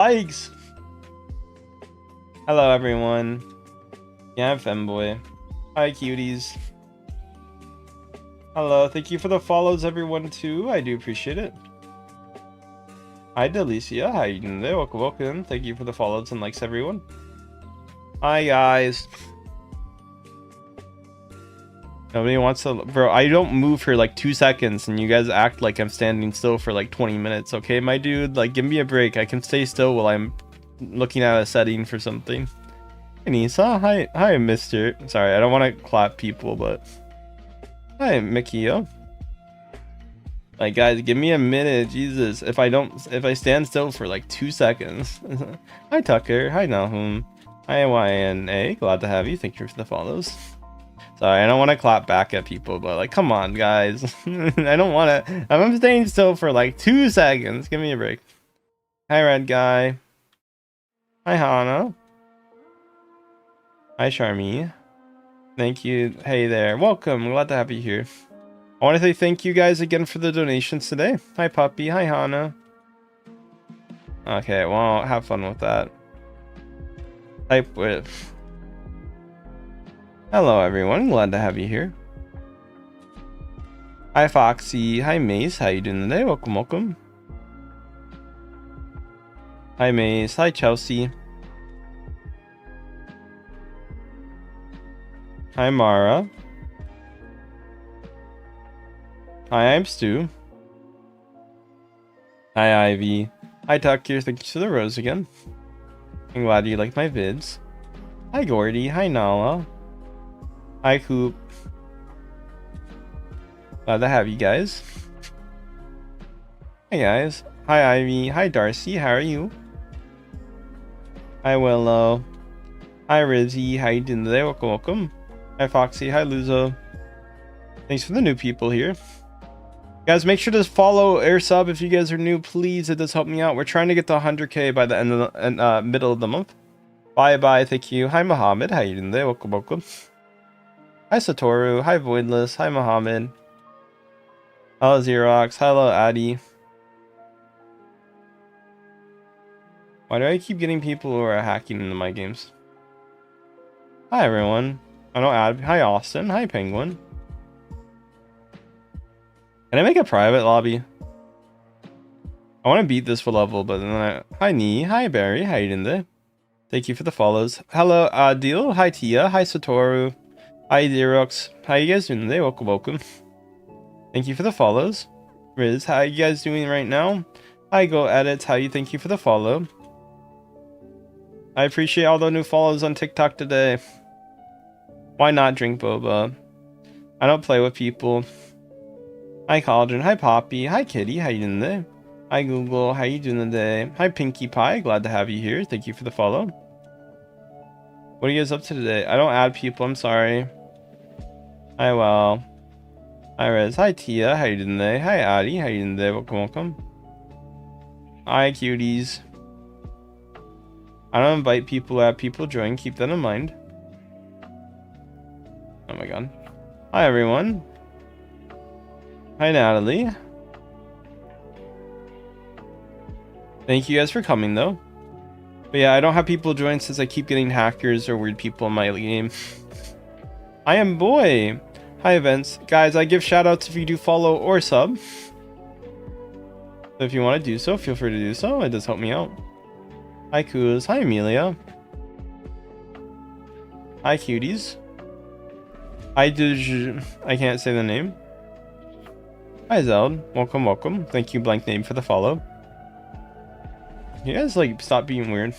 Likes. Hello, everyone. Yeah, I'm Femboy. Hi, cuties. Hello, thank you for the follows, everyone, too. I do appreciate it. Hi, Delicia. How you doing there? Welcome, welcome. Thank you for the follows and likes, everyone. Hi, guys. Nobody wants to... Bro, I don't move for like 2 seconds, and you guys act like I'm standing still for like 20 minutes, okay, my dude? Like, give me a break. I can stay still while I'm looking at a setting for something. Hey, Nisa. Hi, mister. Sorry, I don't want to clap people, but... Hi, Mikio. Like, guys, give me a minute. Jesus. If I stand still for like 2 seconds. Hi, Tucker. Hi, Nahum. Hi, YNA. Glad to have you. Thank you for the follows. Sorry, I don't want to clap back at people, but like, come on, guys. I don't want to. I'm staying still for like 2 seconds. Give me a break. Hi, Red Guy. Hi, Hana. Hi, Charmy. Thank you. Hey there. Welcome. Glad to have you here. I want to say thank you guys again for the donations today. Hi, Puppy. Hi, Hana. Okay, well, have fun with that. Type with. Hello, everyone. Glad to have you here. Hi, Foxy. Hi, Mace. How you doing today? Welcome, welcome. Hi, Mace. Hi, Chelsea. Hi, Mara. Hi, I'm Stu. Hi, Ivy. Hi, Tucker. Thank you for the rose again. I'm glad you like my vids. Hi, Gordy. Hi, Nala. Hi, Coop. Glad to have you guys. Hi, guys. Hi, Ivy. Hi, Darcy. How are you? Hi, Willow. Hi, Rizzy. How you doing today? Welcome, welcome. Hi, Foxy. Hi, Luzo. Thanks for the new people here. Guys, make sure to follow or sub if you guys are new, please. It does help me out. We're trying to get to 100k by the end of the middle of the month. Bye. Thank you. Hi, Mohammed. How you doing today? Welcome, welcome. Hi, Satoru. Hi, Voidless. Hi, Mohammed. Hello, Xerox. Hello, Addy. Why do I keep getting people who are hacking into my games? Hi, everyone. I don't add. Hi, Austin. Hi, Penguin. Can I make a private lobby? I want to beat this for level, but then Hi, Nee. Hi, Barry. How you doing today? Thank you for the follows. Hello, Adil. Hi, Tia. Hi, Satoru. Hi, Xerox. How you guys doing today? Welcome, welcome. Thank you for the follows. Riz, how you guys doing right now? Hi, Go Edits. How you? Thank you for the follow. I appreciate all the new follows on TikTok today. Why not drink boba? I don't play with people. Hi, Cauldron. Hi, Poppy. Hi, Kitty. How you doing today? Hi, Google. How you doing today? Hi, Pinkie Pie. Glad to have you here. Thank you for the follow. What are you guys up to today? I don't add people. I'm sorry. Hi, well. Hi, Rez. Hi, Tia. How you doing today? Hi, Addie. How you doing today? Welcome, welcome. Hi, cuties. I don't invite people, add people join. Keep that in mind. Oh my god. Hi, everyone. Hi, Natalie. Thank you guys for coming, though. But yeah, I don't have people join since I keep getting hackers or weird people in my game. I am boy. Hi, events. Guys, I give shoutouts if you do follow or sub. So if you want to do so, feel free to do so. It does help me out. Hi, Kuz. Hi, Amelia. Hi, cuties. Hi, Duj. I can't say the name. Hi, Zeld. Welcome, welcome. Thank you, blank name, for the follow. You guys, like, stop being weird.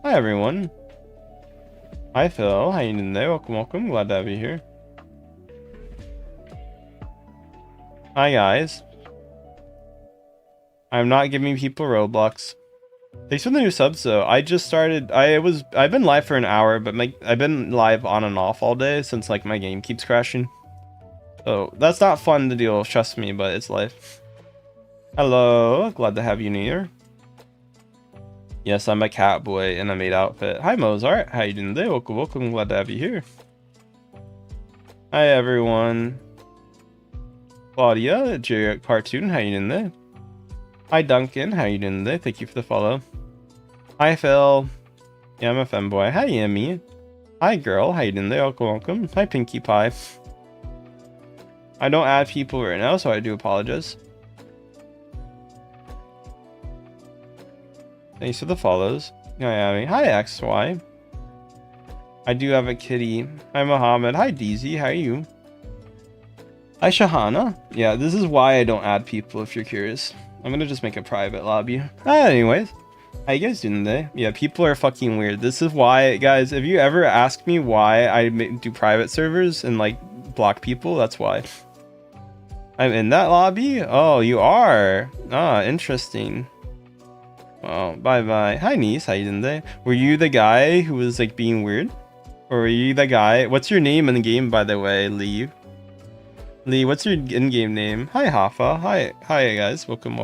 Hi, everyone. Hi, Phil. How you doing today? Welcome, welcome. Glad to have you here. Hi, guys. I'm not giving people Roblox. Thanks for the new subs, though. I just started. I've been live for an hour, but I've been live on and off all day since like my game keeps crashing. So that's not fun to deal with, trust me, but it's life. Hello, glad to have you near. Yes, I'm a cat boy in a maid outfit. Hi, Mozart. How you doing today? Welcome, welcome. Glad to have you here. Hi, everyone. Claudia, J Cartoon, how you doing there? Hi Duncan, how you doing there? Thank you for the follow. Hi Phil. Yeah, I'm a femboy. Hi Yemi. Hi girl, how you doing there? Welcome. Hi Pinkie Pie. I don't add people right now, so I do apologize. Thanks for the follows. Hi XY. I do have a kitty. Hi Mohammed. Hi DZ, how are you? Hi Shahana. Yeah, this is why I don't add people if you're curious. I'm gonna just make a private lobby. Anyways. How you guys doing today? Yeah, people are fucking weird. This is why, guys, if you ever ask me why I do private servers and like block people, that's why. I'm in that lobby? Oh, you are? Ah, interesting. Oh, bye-bye. Hi, niece. How you doing today? Were you the guy who was like being weird? Or were you the guy? What's your name in the game, by the way, Lee? Lee, what's your in-game name? Hi, Hafa. Hi, guys. Welcome.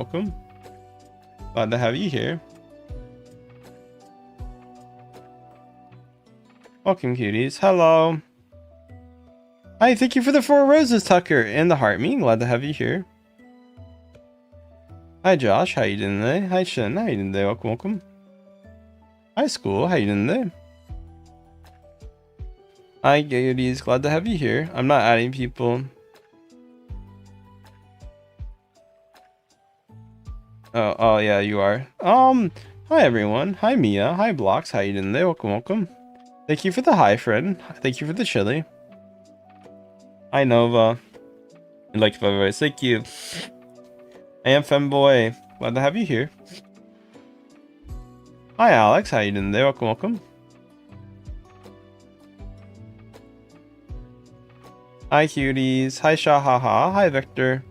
Glad to have you here. Welcome, cuties. Hello. Hi, thank you for the 4 roses, Tucker, and the heart me. Glad to have you here. Hi, Josh. How you doing today? Hi, Shin. How you doing today? Welcome. Hi, School. How you doing today? Hi, cuties. Glad to have you here. I'm not adding people. Oh, yeah, you are. Hi, everyone. Hi, Mia. Hi, Blocks. How you doing today? Welcome. Thank you for the hi, friend. Thank you for the chili. Hi, Nova. I like my voice. Thank you. I am femboy. Glad to have you here. Hi, Alex. How you doing today? Welcome. Hi, cuties. Hi, Shahaha. Hi, Victor.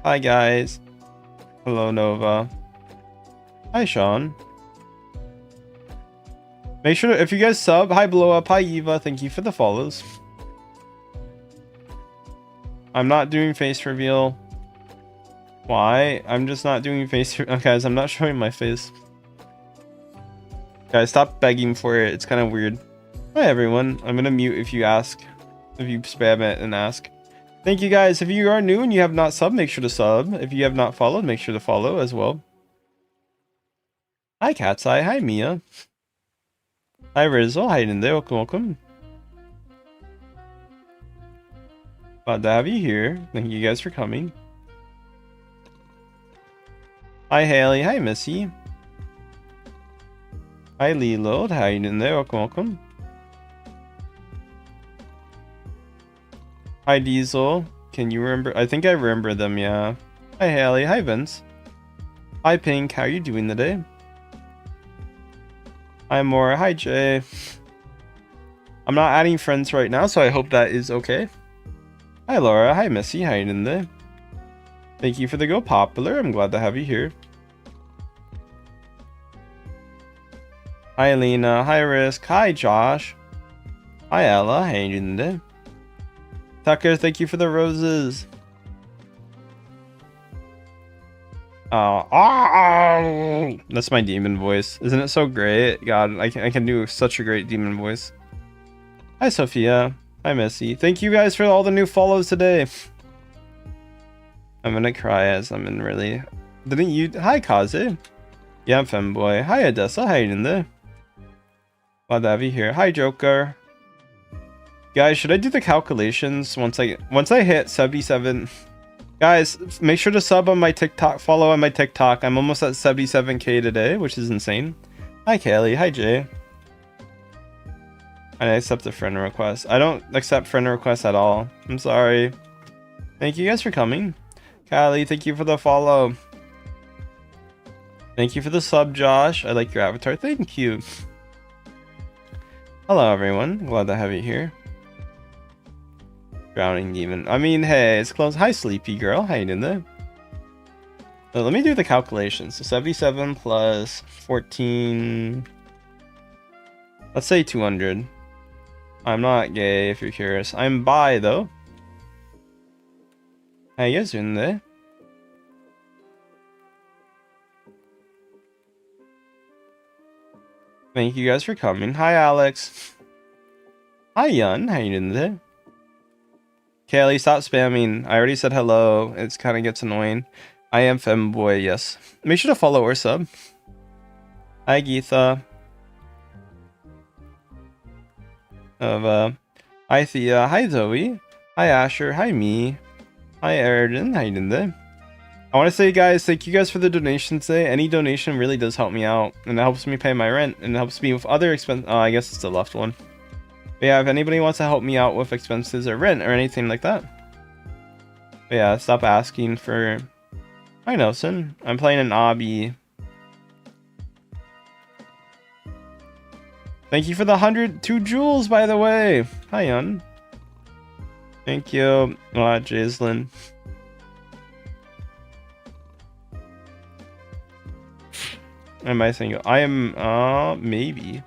Hi, guys. Hello, Nova. Hi, Sean. Make sure, if you guys sub, hi Blow Up, hi Eva, thank you for the follows. I'm not doing face reveal. Why? I'm just not doing face reveal. Guys, I'm not showing my face. Guys, stop begging for it. It's kind of weird. Hi everyone. I'm gonna mute if you ask. If you spam it and ask. Thank you guys. If you are new and you have not subbed, make sure to sub. If you have not followed, make sure to follow as well. Hi Cat's Eye. Hi Mia. Hi Rizzle, how you doing there? Welcome. Glad to have you here. Thank you guys for coming. Hi Haley, hi Missy. Hi Lilo, how you doing there? Welcome. Hi Diesel, can you remember? I think I remember them, yeah. Hi Haley, hi Vince. Hi Pink, how are you doing today? Hi Maura, hi Jay. I'm not adding friends right now, so I hope that is okay. Hi Laura, hi Missy, how you doing today? Thank you for the go popular, I'm glad to have you here. Hi Lena, hi Risk, hi Josh. Hi Ella, how you doing today? Tucker, thank you for the roses. That's my demon voice. Isn't it so great? God, I can do such a great demon voice. Hi Sophia. Hi Missy. Thank you guys for all the new follows today. I'm gonna cry as I'm in really... Didn't you... Hi Kaze. Yeah, I'm femboy. Hi Odessa. How you doing there? Glad to have you here. Hi Joker. Guys, should I do the calculations once I hit 77? Guys, make sure to sub on my TikTok, follow on my TikTok. I'm almost at 77k today, which is insane. Hi Kaylee, hi Jay. I accept a friend request. I don't accept friend requests at all. I'm sorry. Thank you guys for coming. Kylie, thank you for the follow. Thank you for the sub, Josh. I like your avatar. Thank you. Hello everyone, glad to have you here. Drowning demon. I mean, hey, it's close. Hi, sleepy girl. How you doing there? So let me do the calculations. So 77 plus 14. Let's say 200. I'm not gay if you're curious. I'm bi though. How you guys doing there? Thank you guys for coming. Hi, Alex. Hi, Yun. How you doing there? Kaylee, stop spamming. I already said hello. It's kind of gets annoying. I am femboy, yes. Make sure to follow or sub. Hi, Geetha. Hi, Thea. Hi, Zoe. Hi, Asher. Hi, me. Hi, Eridan. How you doing today? I want to say, guys, thank you guys for the donation today. Any donation really does help me out, and it helps me pay my rent, and it helps me with other expenses. Oh, I guess it's the left one. But yeah, if anybody wants to help me out with expenses or rent or anything like that. But yeah, stop asking for... Hi, Nelson. I'm playing an obby. Thank you for the 102 jewels, by the way. Hi, Yun. Thank you. Jaislyn. Am I single? I am, maybe.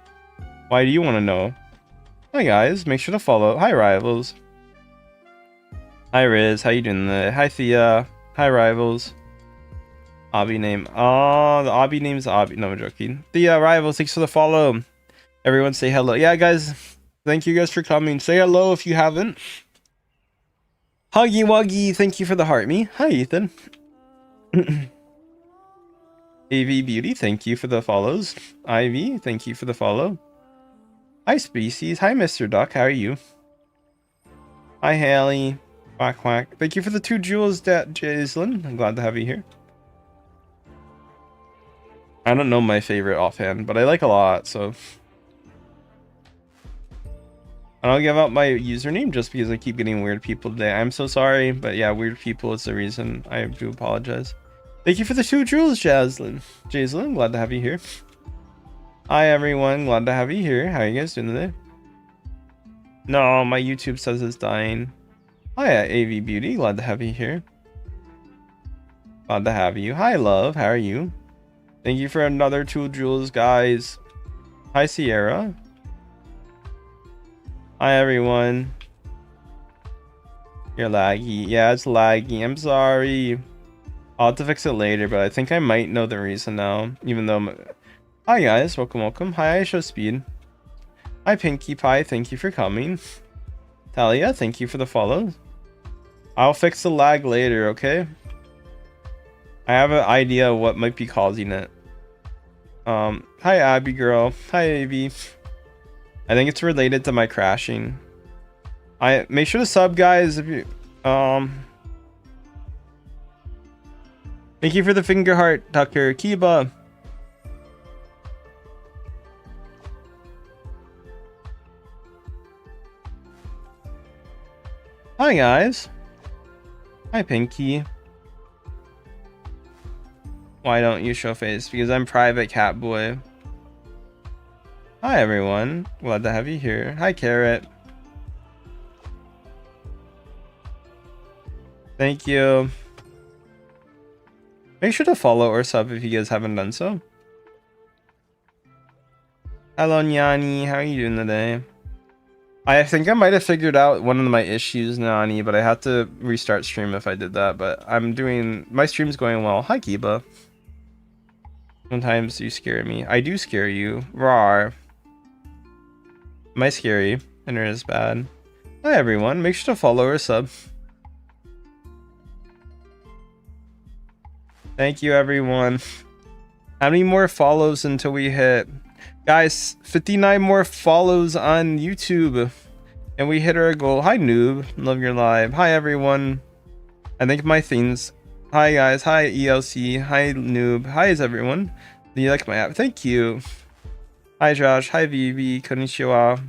Why do you want to know? Hi, guys. Make sure to follow. Hi, Rivals. Hi, Riz. How you doing today? Hi, Thea. Hi, Rivals. Obby name. Oh, the obby name's obby. No, I'm joking. Thea, Rivals, thanks for the follow. Everyone say hello. Yeah, guys. Thank you guys for coming. Say hello if you haven't. Huggy Wuggy, thank you for the heart me. Hi, Ethan. AV Beauty, thank you for the follows. Ivy, thank you for the follow. Hi, Species. Hi, Mr. Duck. How are you? Hi, Haley. Quack, quack. Thank you for the 2 jewels, Jaislyn. I'm glad to have you here. I don't know my favorite offhand, but I like a lot, so... I don't give out my username just because I keep getting weird people today. I'm so sorry, but yeah, weird people is the reason. I do apologize. Thank you for the 2 jewels, Jaislyn, glad to have you here. Hi, everyone. Glad to have you here. How are you guys doing today? No, my YouTube says it's dying. Hi, AV Beauty. Glad to have you here. Glad to have you. Hi, love. How are you? Thank you for another 2 jewels, guys. Hi, Sierra. Hi, everyone. You're laggy. Yeah, it's laggy. I'm sorry. I'll have to fix it later, but I think I might know the reason now. Even though... Hi, guys. Welcome, welcome. Hi, Show Speed. Hi, Pinkie Pie. Thank you for coming. Talia, thank you for the follow. I'll fix the lag later, okay? I have an idea of what might be causing it. Hi, Abby girl. Hi, Abby. I think it's related to my crashing. I make sure to sub, guys, if you thank you for the finger heart, Tucker. Kiba. Hi, guys. Hi, Pinky. Why don't you show face? Because I'm private cat boy. Hi, everyone. Glad to have you here. Hi, Carrot. Thank you. Make sure to follow or sub if you guys haven't done so. Hello, Nyani. How are you doing today? I think I might have figured out one of my issues, Nyani, but I had to restart stream if I did that. But I'm doing... My stream's going well. Hi, Kiba. Sometimes you scare me. I do scare you. Rawr. Am I scary? Internet is bad. Hi, everyone. Make sure to follow or sub. Thank you, everyone. How many more follows until we hit... Guys, 59 more follows on YouTube. And we hit our goal. Hi, Noob. Love your live. Hi, everyone. I think my things... Hi, guys. Hi, ELC. Hi, Noob. Hi, is everyone. Do you like my app? Thank you. Hi, Josh. Hi, Vivi. Konnichiwa.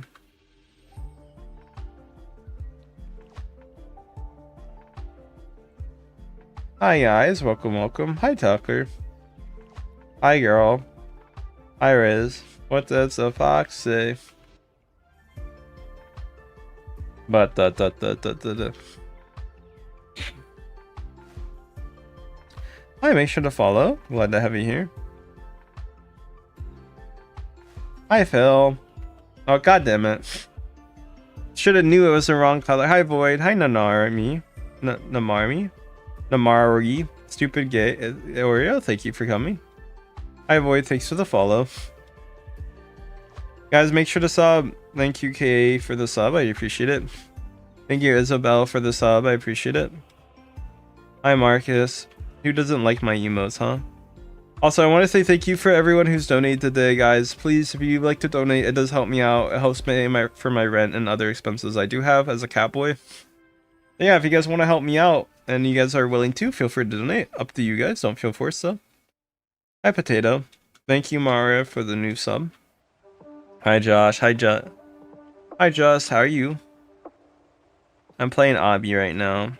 Hi, guys. Welcome, welcome. Hi, Tucker. Hi, girl. Hi, Riz. What does the fox say? But Hi, make sure to follow. Glad to have you here. Hi, Phil. Oh, god damn it. Should have knew it was the wrong color. Hi, Void. Hi, Nanarmi. Namarmi. Namari. Stupid gay. Oreo, thank you for coming. Hi, Void. Thanks for the follow. Guys, make sure to sub. Thank you, KA, for the sub. I appreciate it. Thank you, Isabel, for the sub. I appreciate it. Hi, Marcus. Who doesn't like my emotes, huh? Also, I want to say thank you for everyone who's donated today, guys. Please, if you'd like to donate, it does help me out. It helps me for my rent and other expenses I do have as a catboy. Yeah, if you guys want to help me out and you guys are willing to, feel free to donate. Up to you guys. Don't feel forced, though. Hi, Potato. Thank you, Maria, for the new sub. Hi, Josh. Hi, Hi, Josh. How are you? I'm playing Obby right now.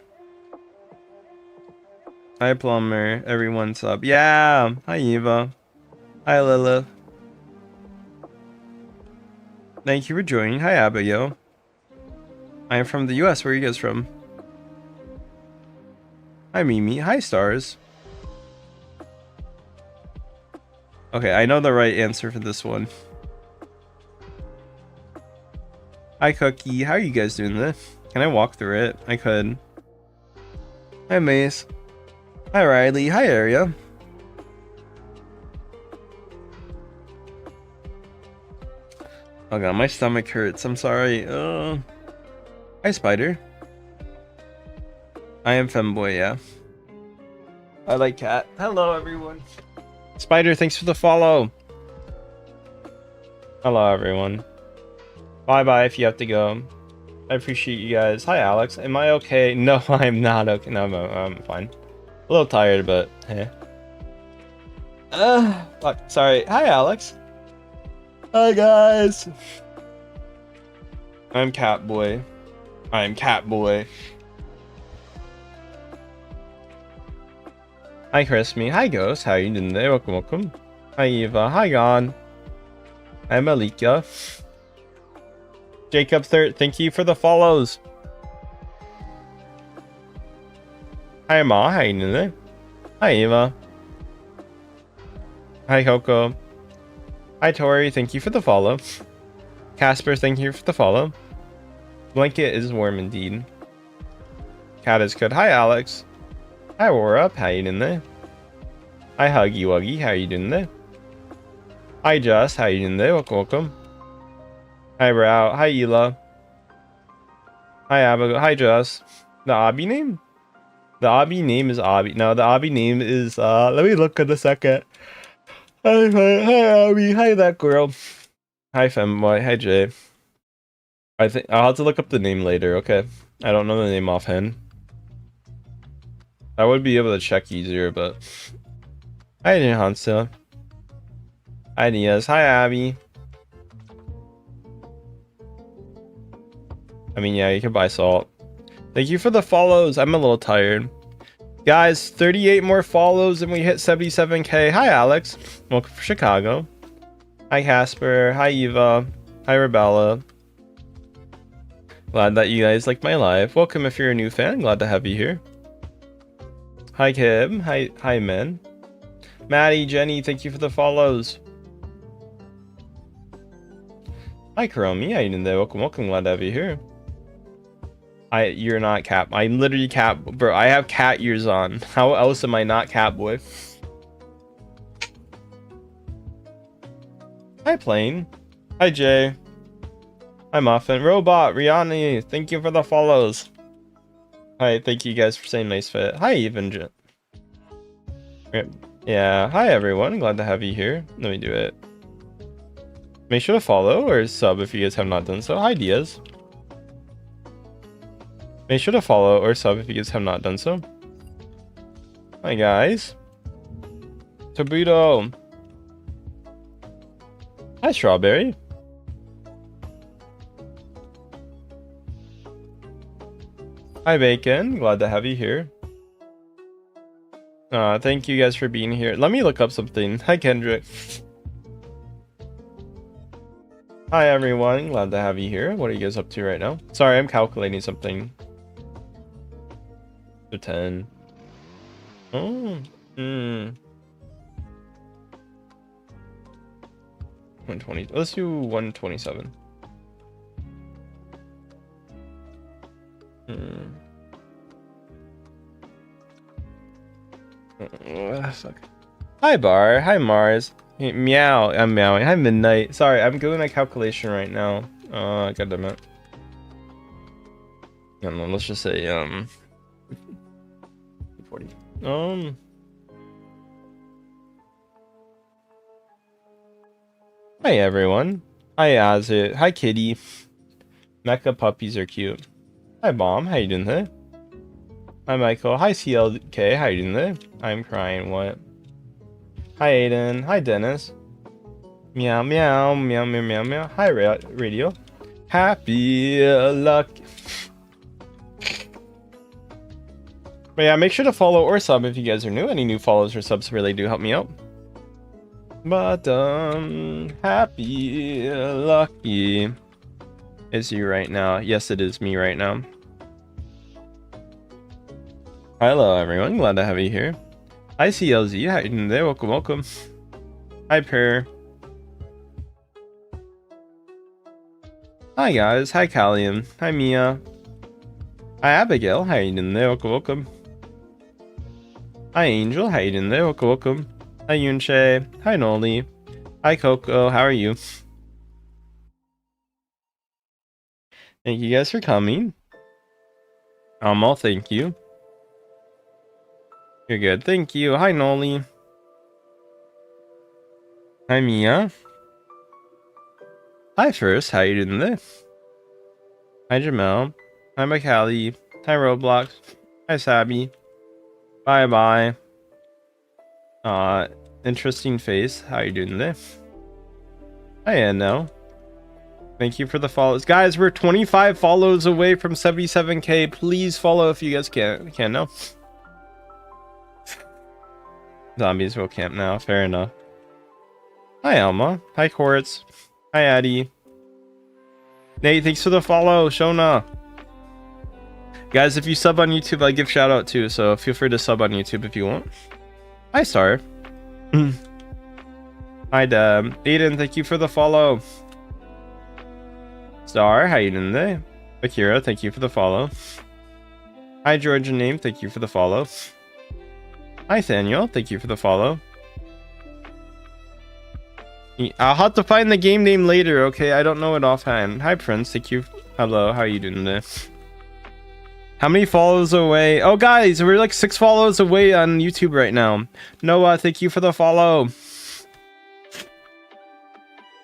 Hi, Plumber. Everyone sub. Yeah. Hi, Eva. Hi, Lilith. Thank you for joining. Hi, Abigail. I am from the US. Where are you guys from? Hi, Mimi. Hi, Stars. Okay, I know the right answer for this one. Hi, Cookie. How are you guys doing this? Can I walk through it? I could. Hi, Mace. Hi, Riley. Hi, Aria. Oh god, my stomach hurts. I'm sorry. Hi, Spider. I am femboy, yeah. I like cat. Hello, everyone. Spider, thanks for the follow. Hello, everyone. Bye-bye if you have to go. I appreciate you guys. Hi, Alex. Am I okay? No, I'm not okay. No, I'm fine. A little tired, but hey. Fuck. Sorry. Hi, Alex. Hi, guys. I'm Catboy. I'm Catboy. Hi, Crispy. Hi, Ghost. How are you doing today? Welcome, welcome. Hi, Eva. Hi, Gon. Hi, Malika. Jacob Third, thank you for the follows. Hi, Ma. How you doing today? Hi, Eva. Hi, Coco. Hi, Tori. Thank you for the follow. Casper, thank you for the follow. Blanket is warm indeed. Cat is good. Hi, Alex. Hi, Aurora. How you doing there? Hi, Huggy Wuggy. How you doing there? Hi, Jess. How you doing there? Welcome, welcome. Hi, Brow. Hi, Ela. Hi, Abigail. Hi, Jess. The Obby name? The Obby name is Obby. No, the Obby name is, let me look in a second. Hi, Obby. Hi, that girl. Hi, Femboy. Hi, Jay. I think I'll have to look up the name later, okay? I don't know the name offhand. I would be able to check easier, but... Hi, Hansa. Hi, Diaz. Hi, Abby. I mean, yeah, you can buy salt. Thank you for the follows. I'm a little tired. Guys, 38 more follows and we hit 77k. Hi, Alex. Welcome from Chicago. Hi, Casper. Hi, Eva. Hi, Rebella. Glad that you guys like my live. Welcome if you're a new fan. Glad to have you here. Hi, Kim. Hi, Men. Maddie, Jenny, thank you for the follows. Hi, Karomi. How you doing there? Welcome, welcome. Glad to have you here. You're not Cat. I'm literally Cat, bro. I have cat ears on. How else am I not Catboy? Hi, Plane. Hi, Jay. Hi, Muffin. Robot, Rihanna, thank you for the follows. Hi, thank you guys for saying nice fit. Hi, Even. Yeah, hi everyone. Glad to have you here. Let me do it. Make sure to follow or sub if you guys have not done so. Hi, Diaz. Make sure to follow or sub if you guys have not done so. Hi, guys. Tabuto. Hi, Strawberry. Hi, Bacon. Glad to have you here. Thank you guys for being here. Let me look up something. Hi, Kendrick. Hi, everyone. Glad to have you here. What are you guys up to right now? Sorry, I'm calculating something. 10. Oh. 120. Let's do 127. Fuck. Hi, Bar. Hi, Mars. Hey, meow. I'm meowing. Hi, Midnight. Sorry, I'm doing a calculation right now. God damn it. don't know, let's just say 40. Hi everyone. Hi Azit. Hi Kitty. Mecha puppies are cute. Hi Bomb, how you doing there? Hi Michael. Hi CLK, how you doing there? I'm crying, what? Hi Aiden. Hi Dennis. Meow meow meow meow meow meow. Hi Radio. Happy luck. But yeah, make sure to follow or sub if you guys are new. Any new follows or subs really do help me out. But happy lucky. Is you right now? Yes, it is me right now. Hello everyone, glad to have you here. Hi CLZ, how you doing there? Welcome, welcome. Hi Pear. Hi guys, hi Callium. Hi Mia. Hi Abigail, how you doing there? Welcome, welcome. Hi Angel, how you doing there? Welcome, welcome. Hi Yunche. Hi Noli. Hi Coco, how are you? Thank you guys for coming. All thank you. You're good, thank you. Hi Noli. Hi Mia. Hi First, how you doing there? Hi Jamel. Hi Macali. Hi Roblox. Hi Sabby. Bye bye. Interesting face. How you doing there? Hi Anno. Thank you for the follows. Guys, we're 25 follows away from 77k. Please follow if you guys can now. Zombies will camp now. Fair enough. Hi Alma. Hi Quartz. Hi Addie. Nate, thanks for the follow. Shona. Guys, if you sub on YouTube, I give shout out too, so feel free to sub on YouTube if you want. Hi Star. Hi Deb. Aiden, thank you for the follow. Star, how you doing today? Akira, thank you for the follow. Hi Georgian name, thank you for the follow. Hi Thaniel, thank you for the follow. I'll have to find the game name later, okay? I don't know it offhand. Hi Prince, thank you. Hello, how are you doing today? How many follows away? Oh guys, we're like 6 follows away on YouTube right now. Noah, thank you for the follow.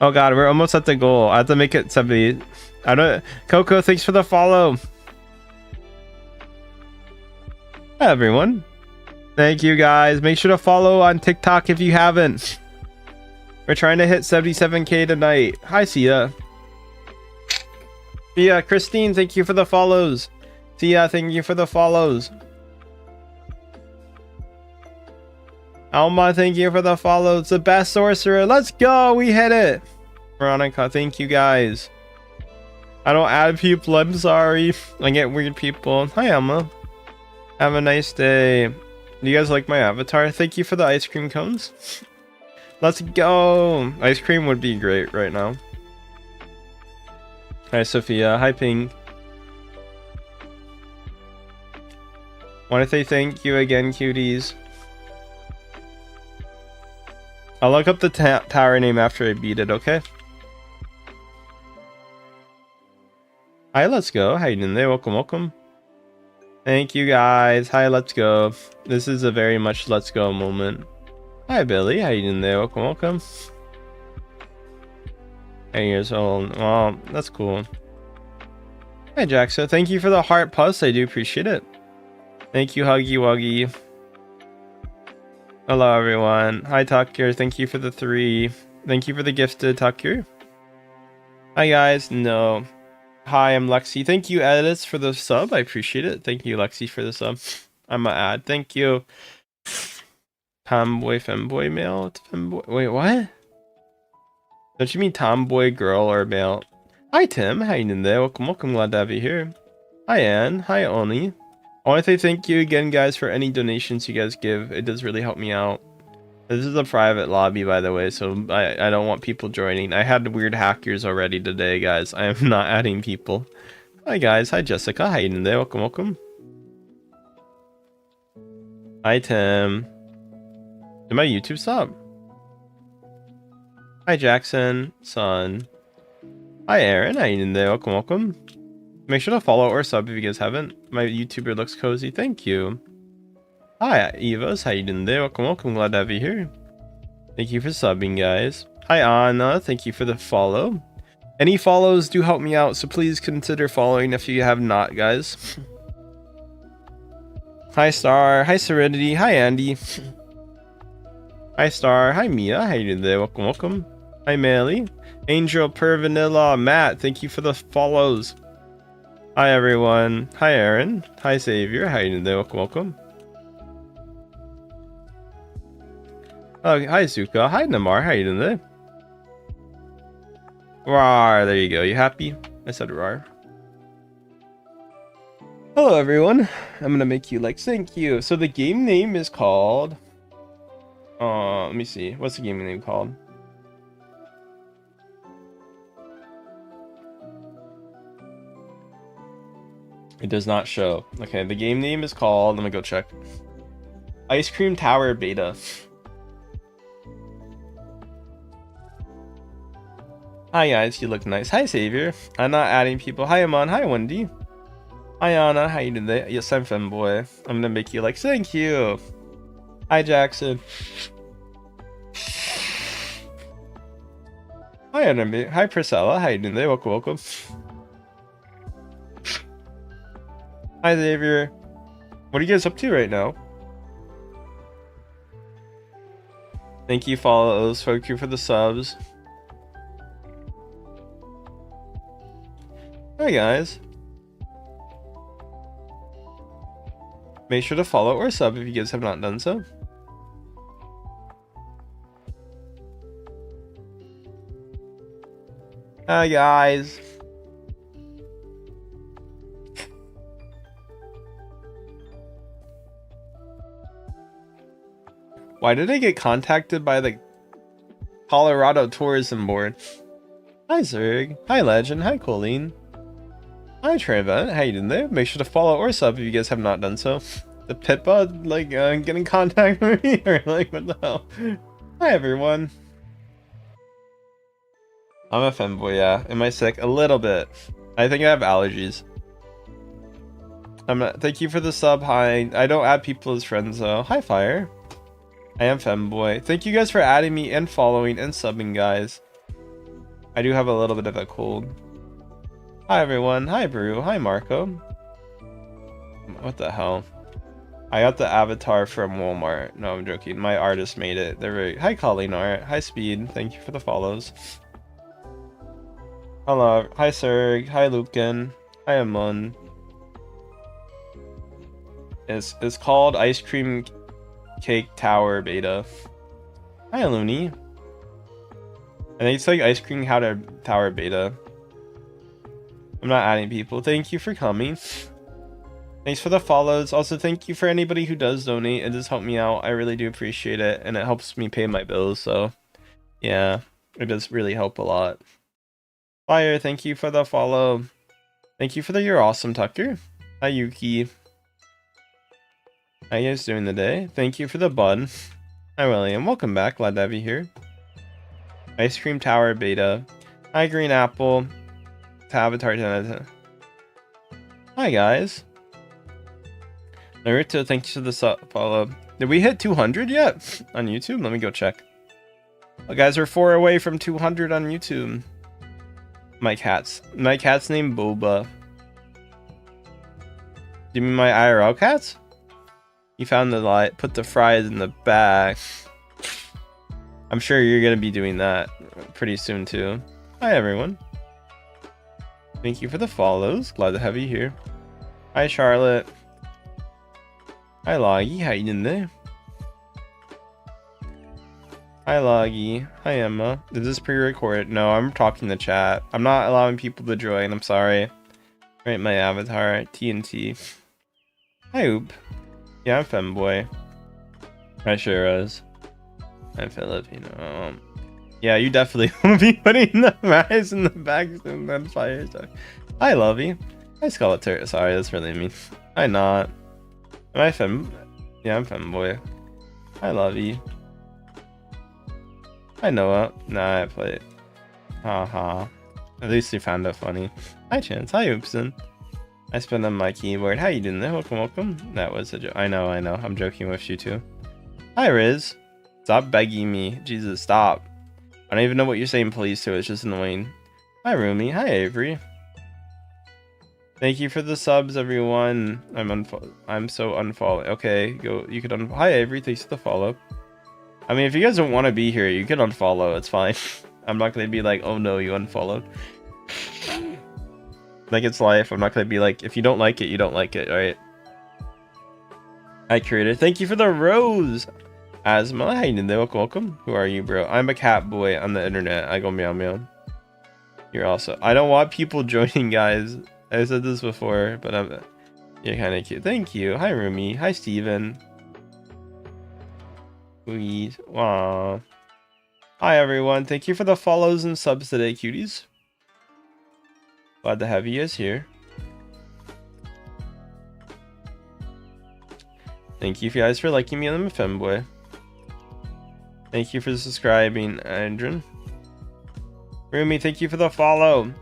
Oh god, we're almost at the goal. I have to make it 70. I don't. Coco, thanks for the follow. Hi everyone. Thank you guys. Make sure to follow on TikTok if you haven't. We're trying to hit 77k tonight. Hi Sia. Sia, Christine, thank you for the follows. Sia, thank you for the follows. Alma, thank you for the follows. The best sorcerer. Let's go. We hit it. Veronica, thank you guys. I don't add people. I'm sorry. I get weird people. Hi, Alma. Have a nice day. Do you guys like my avatar? Thank you for the ice cream cones. Let's go. Ice cream would be great right now. Hi, Sophia. Hi, Pink. Want to say thank you again, cuties. I'll look up the tower name after I beat it, okay? Hi, let's go. How you doing there? Welcome, welcome. Thank you guys. Hi, let's go. This is a very much let's go moment. Hi, Billy. How you doing there? Welcome, welcome. 8 years old. Well, that's cool. Hi, Jaxa. Thank you for the heart plus. I do appreciate it. Thank you, Huggy Wuggy. Hello, everyone. Hi, Tucker. Thank you for the 3. Thank you for the gifted, Tucker. Hi, guys. No. Hi, I'm Lexi. Thank you, Edits, for the sub. I appreciate it. Thank you, Lexi, for the sub. I'm gonna add. Thank you. Tomboy, femboy, male. Femboy. Wait, what? Don't you mean tomboy, girl, or male? Hi, Tim. How you doing there? Welcome, welcome. Glad to have you here. Hi, Anne. Hi, Oni. I want to say thank you again, guys, for any donations you guys give. It does really help me out. This is a private lobby, by the way, so I don't want people joining. I had weird hackers already today, guys. I am not adding people. Hi, guys. Hi, Jessica. How you doing there? Welcome, welcome. Hi, Tim. Did my YouTube stop? Hi, Jackson. Son. Hi, Aaron. How you doing there? Welcome, welcome. Make sure to follow or sub if you guys haven't. My YouTuber looks cozy. Thank you. Hi, Evos. How you doing there? Welcome, welcome. Glad to have you here. Thank you for subbing, guys. Hi, Anna. Thank you for the follow. Any follows do help me out, so please consider following if you have not, guys. Hi, Star. Hi, Serenity. Hi, Andy. Hi, Star. Hi, Mia. How you doing there? Welcome, welcome. Hi, Melly. Angel, Per Vanilla, Matt. Thank you for the follows. Hi, everyone. Hi, Aaron. Hi, Savior. How you doing there? Welcome, welcome. Oh, hi, Zuka. Hi, Namar. How you doing there? Rar. There you go. You happy? I said rar. Hello, everyone. I'm gonna make you like thank you. So the game name is called. Let me see. What's the game name called? It does not show. Okay, the game name is called. Let me go check. Ice Cream Tower Beta. Hi guys, you look nice. Hi Savior. I'm not adding people. Hi Amon. Hi Wendy. Hi Anna. How you doing today? Yes, I'm Femboy. I'm gonna make you like thank you. Hi Jackson. Hi Enemy. Hi Priscilla. How you doing today? Welcome, welcome. Hi Xavier. What are you guys up to right now? Thank you, follows. Thank you for the subs. Hi guys. Make sure to follow or sub if you guys have not done so. Hi guys. Why did I get contacted by the Colorado Tourism Board? Hi Zerg. Hi Legend. Hi Colleen. Hi Trevor. How you doing there? Make sure to follow or sub if you guys have not done so. The Pippa like getting contact with me or like what the hell? Hi everyone. I'm a femboy, yeah. Am I sick? A little bit. I think I have allergies. Thank you for the sub. Hi. I don't add people as friends though. Hi Fire. I am femboy. Thank you guys for adding me and following and subbing, guys. I do have a little bit of a cold. Hi everyone. Hi Brew. Hi Marco. What the hell? I got the avatar from Walmart. No, I'm joking. My artist made it. They're very... Hi Colleen Art. Hi Speed. Thank you for the follows. Hello. Hi Serg. Hi Lucan. Hi Amun. It's called Ice Cream Cake Tower Beta. Hi Looney. I think it's like Ice Cream Tower Beta. I'm not adding people. Thank you for coming. Thanks for the follows. Also, thank you for anybody who does donate. It does help me out. I really do appreciate it. And it helps me pay my bills. So, yeah. It does really help a lot. Fire, thank you for the follow. Thank you for the You're Awesome, Tucker. Hi, Yuki. How you guys doing today? Thank you for the bun. Hi, William. Welcome back. Glad to have you here. Ice Cream Tower Beta. Hi, Green Apple. Avatar 10. Hi, guys. Naruto, thanks for the follow. Did we hit 200 yet on YouTube? Let me go check. Oh, guys, we're 4 away from 200 on YouTube. My cat's named Boba. Do you mean my IRL cats? You found the light. Put the fries in the bag. I'm sure you're gonna be doing that pretty soon too. Hi everyone. Thank you for the follows. Glad to have you here. Hi Charlotte. Hi Loggy. How you doing there? Hi Loggy. Hi Emma. Is this pre-recorded? No, I'm talking to chat. I'm not allowing people to join. I'm sorry. Right, my avatar. TNT. Hi Oop. Yeah, I'm femboy. I sure is. I'm Filipino. Yeah, you definitely will be putting the fries in the bag soon. That's fire. Hi Lovey. Hi Skeletor. Sorry, that's really mean. Hi Not. Am I fem? Yeah, I'm femboy. Hi Lovey. Hi Noah. Nah, I played. Haha. At least you found it funny. Hi Chance. Hi Oopson. I spin on my keyboard. How you doing there? Welcome, welcome. That was a joke. I know. I'm joking with you too. Hi, Riz. Stop begging me. Jesus, stop. I don't even know what you're saying please to. It's just annoying. Hi, Rumi. Hi, Avery. Thank you for the subs, everyone. I'm so unfollow. Okay, go. You could Hi, Avery. Thanks for the follow. I mean, if you guys don't want to be here, you can unfollow. It's fine. I'm not gonna be like, oh no, you unfollowed. Like, it's life. I'm not gonna be like, if you don't like it, you don't like it, right? Hi, creator. Thank you for the rose. Asma, how you doing? Welcome. Who are you, bro? I'm a cat boy on the internet. I go meow meow. You're also. I don't want people joining, guys. I said this before, but you're kind of cute. Thank you. Hi, Rumi. Hi, Steven. Sweet. Aww. Hi, everyone. Thank you for the follows and subs today, cuties. Glad to have you guys here. Thank you guys for liking me on the femboy. Thank you for subscribing, Andrin. Rumi, thank you for the follow.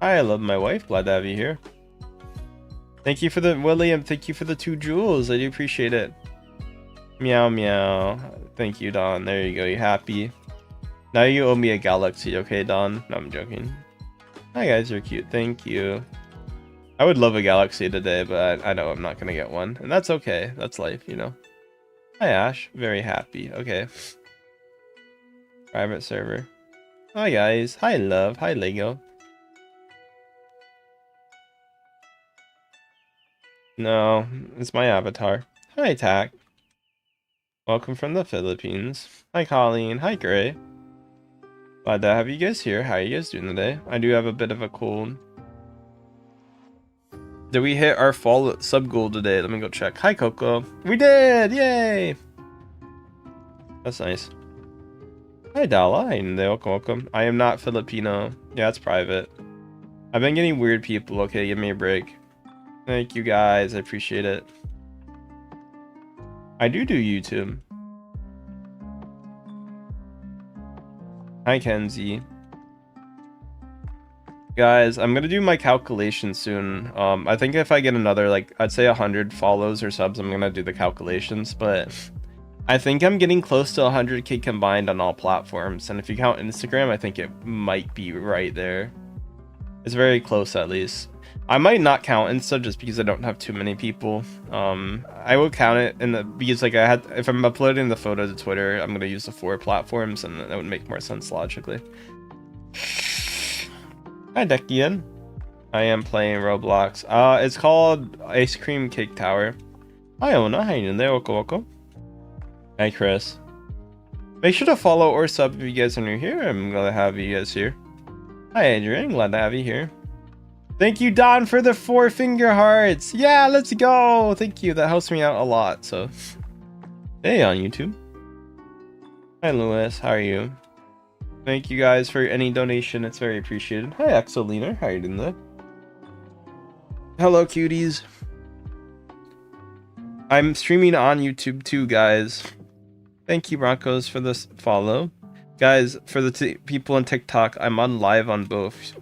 Hi, I love my wife. Glad to have you here. Thank you for the William. Thank you for the 2 jewels. I do appreciate it. Meow meow. Thank you, Don. There you go. You happy? Now you owe me a galaxy, okay, Don? No, I'm joking. Hi guys, you're cute. Thank you. I would love a galaxy today, but I know I'm not gonna get one, and that's okay. That's life, you know. Hi Ash. Very happy. Okay. Private server. Hi guys. Hi Love. Hi Lego. No, it's my avatar. Hi Tack. Welcome from the Philippines. Hi Colleen. Hi Gray. Glad to have you guys here. How are you guys doing today? I do have a bit of a cold. Did we hit our fall sub goal today? Let me go check. Hi Coco. We did! Yay! That's nice. Hi Dala. Hi welcome. I am not Filipino. Yeah, it's private. I've been getting weird people. Okay, give me a break. Thank you guys. I appreciate it. I do YouTube. Hi Kenzie. Guys, I'm gonna do my calculation soon. I think if I get another, like, I'd say 100 follows or subs, I'm gonna do the calculations, but I think I'm getting close to 100k combined on all platforms, and if you count Instagram, I think it might be right there. It's very close, at least. I might not count Insta just because I don't have too many people. I will count it because, like, if I'm uploading the photo to Twitter, I'm gonna use the 4 platforms, and that would make more sense logically. Hi Dekian. I am playing Roblox. It's called Ice Cream Cake Tower. Hi Ona, how you doing there? Welcome. Hi Chris. Make sure to follow or sub if you guys are new here. I'm glad to have you guys here. Hi Adrian, glad to have you here. Thank you Don for the 4 finger hearts. Yeah, let's go. Thank you. That helps me out a lot. So, hey on YouTube. Hi Lewis, how are you? Thank you guys for any donation. It's very appreciated. Hi Axelina, how are you doing there? Hello cuties. I'm streaming on YouTube too, guys. Thank you Broncos for this follow. Guys, for the people on TikTok, I'm on live on both.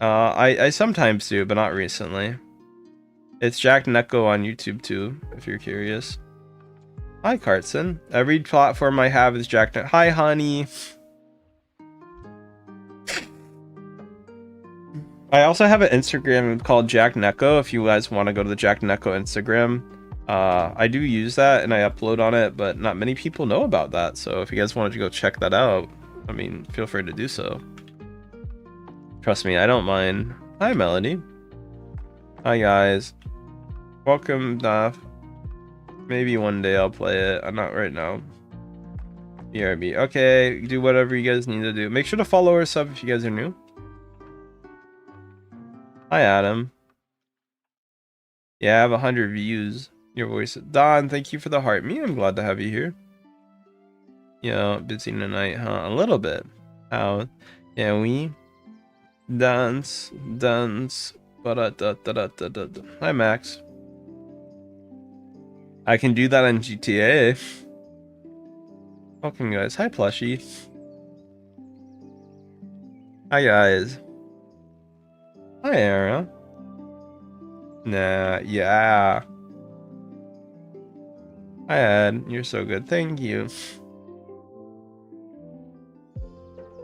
I sometimes do, but not recently. It's Jack Neko on YouTube too, if you're curious. Hi Cartson. Every platform I have is Jack Neko. Hi honey. I also have an Instagram called Jack Neko if you guys want to go to the Jack Neko Instagram. I do use that and I upload on it, but not many people know about that. So if you guys wanted to go check that out, I mean, feel free to do so. Trust me, I don't mind. Hi Melody. Hi guys. Welcome Daph. Maybe one day I'll play it. I'm not right now. BRB. Okay, do whatever you guys need to do. Make sure to follow or sub if you guys are new. Hi Adam. Yeah, I have 100 views. Your voice. Don, thank you for the heart. Me, I'm glad to have you here. Yeah, busy tonight, huh? A little bit. How? Yeah, we dance. Hi Max. I can do that on GTA. Welcome guys. Hi Plushie. Hi guys. Hi Ara. Nah, yeah. Hi, Ed. You're so good. Thank you.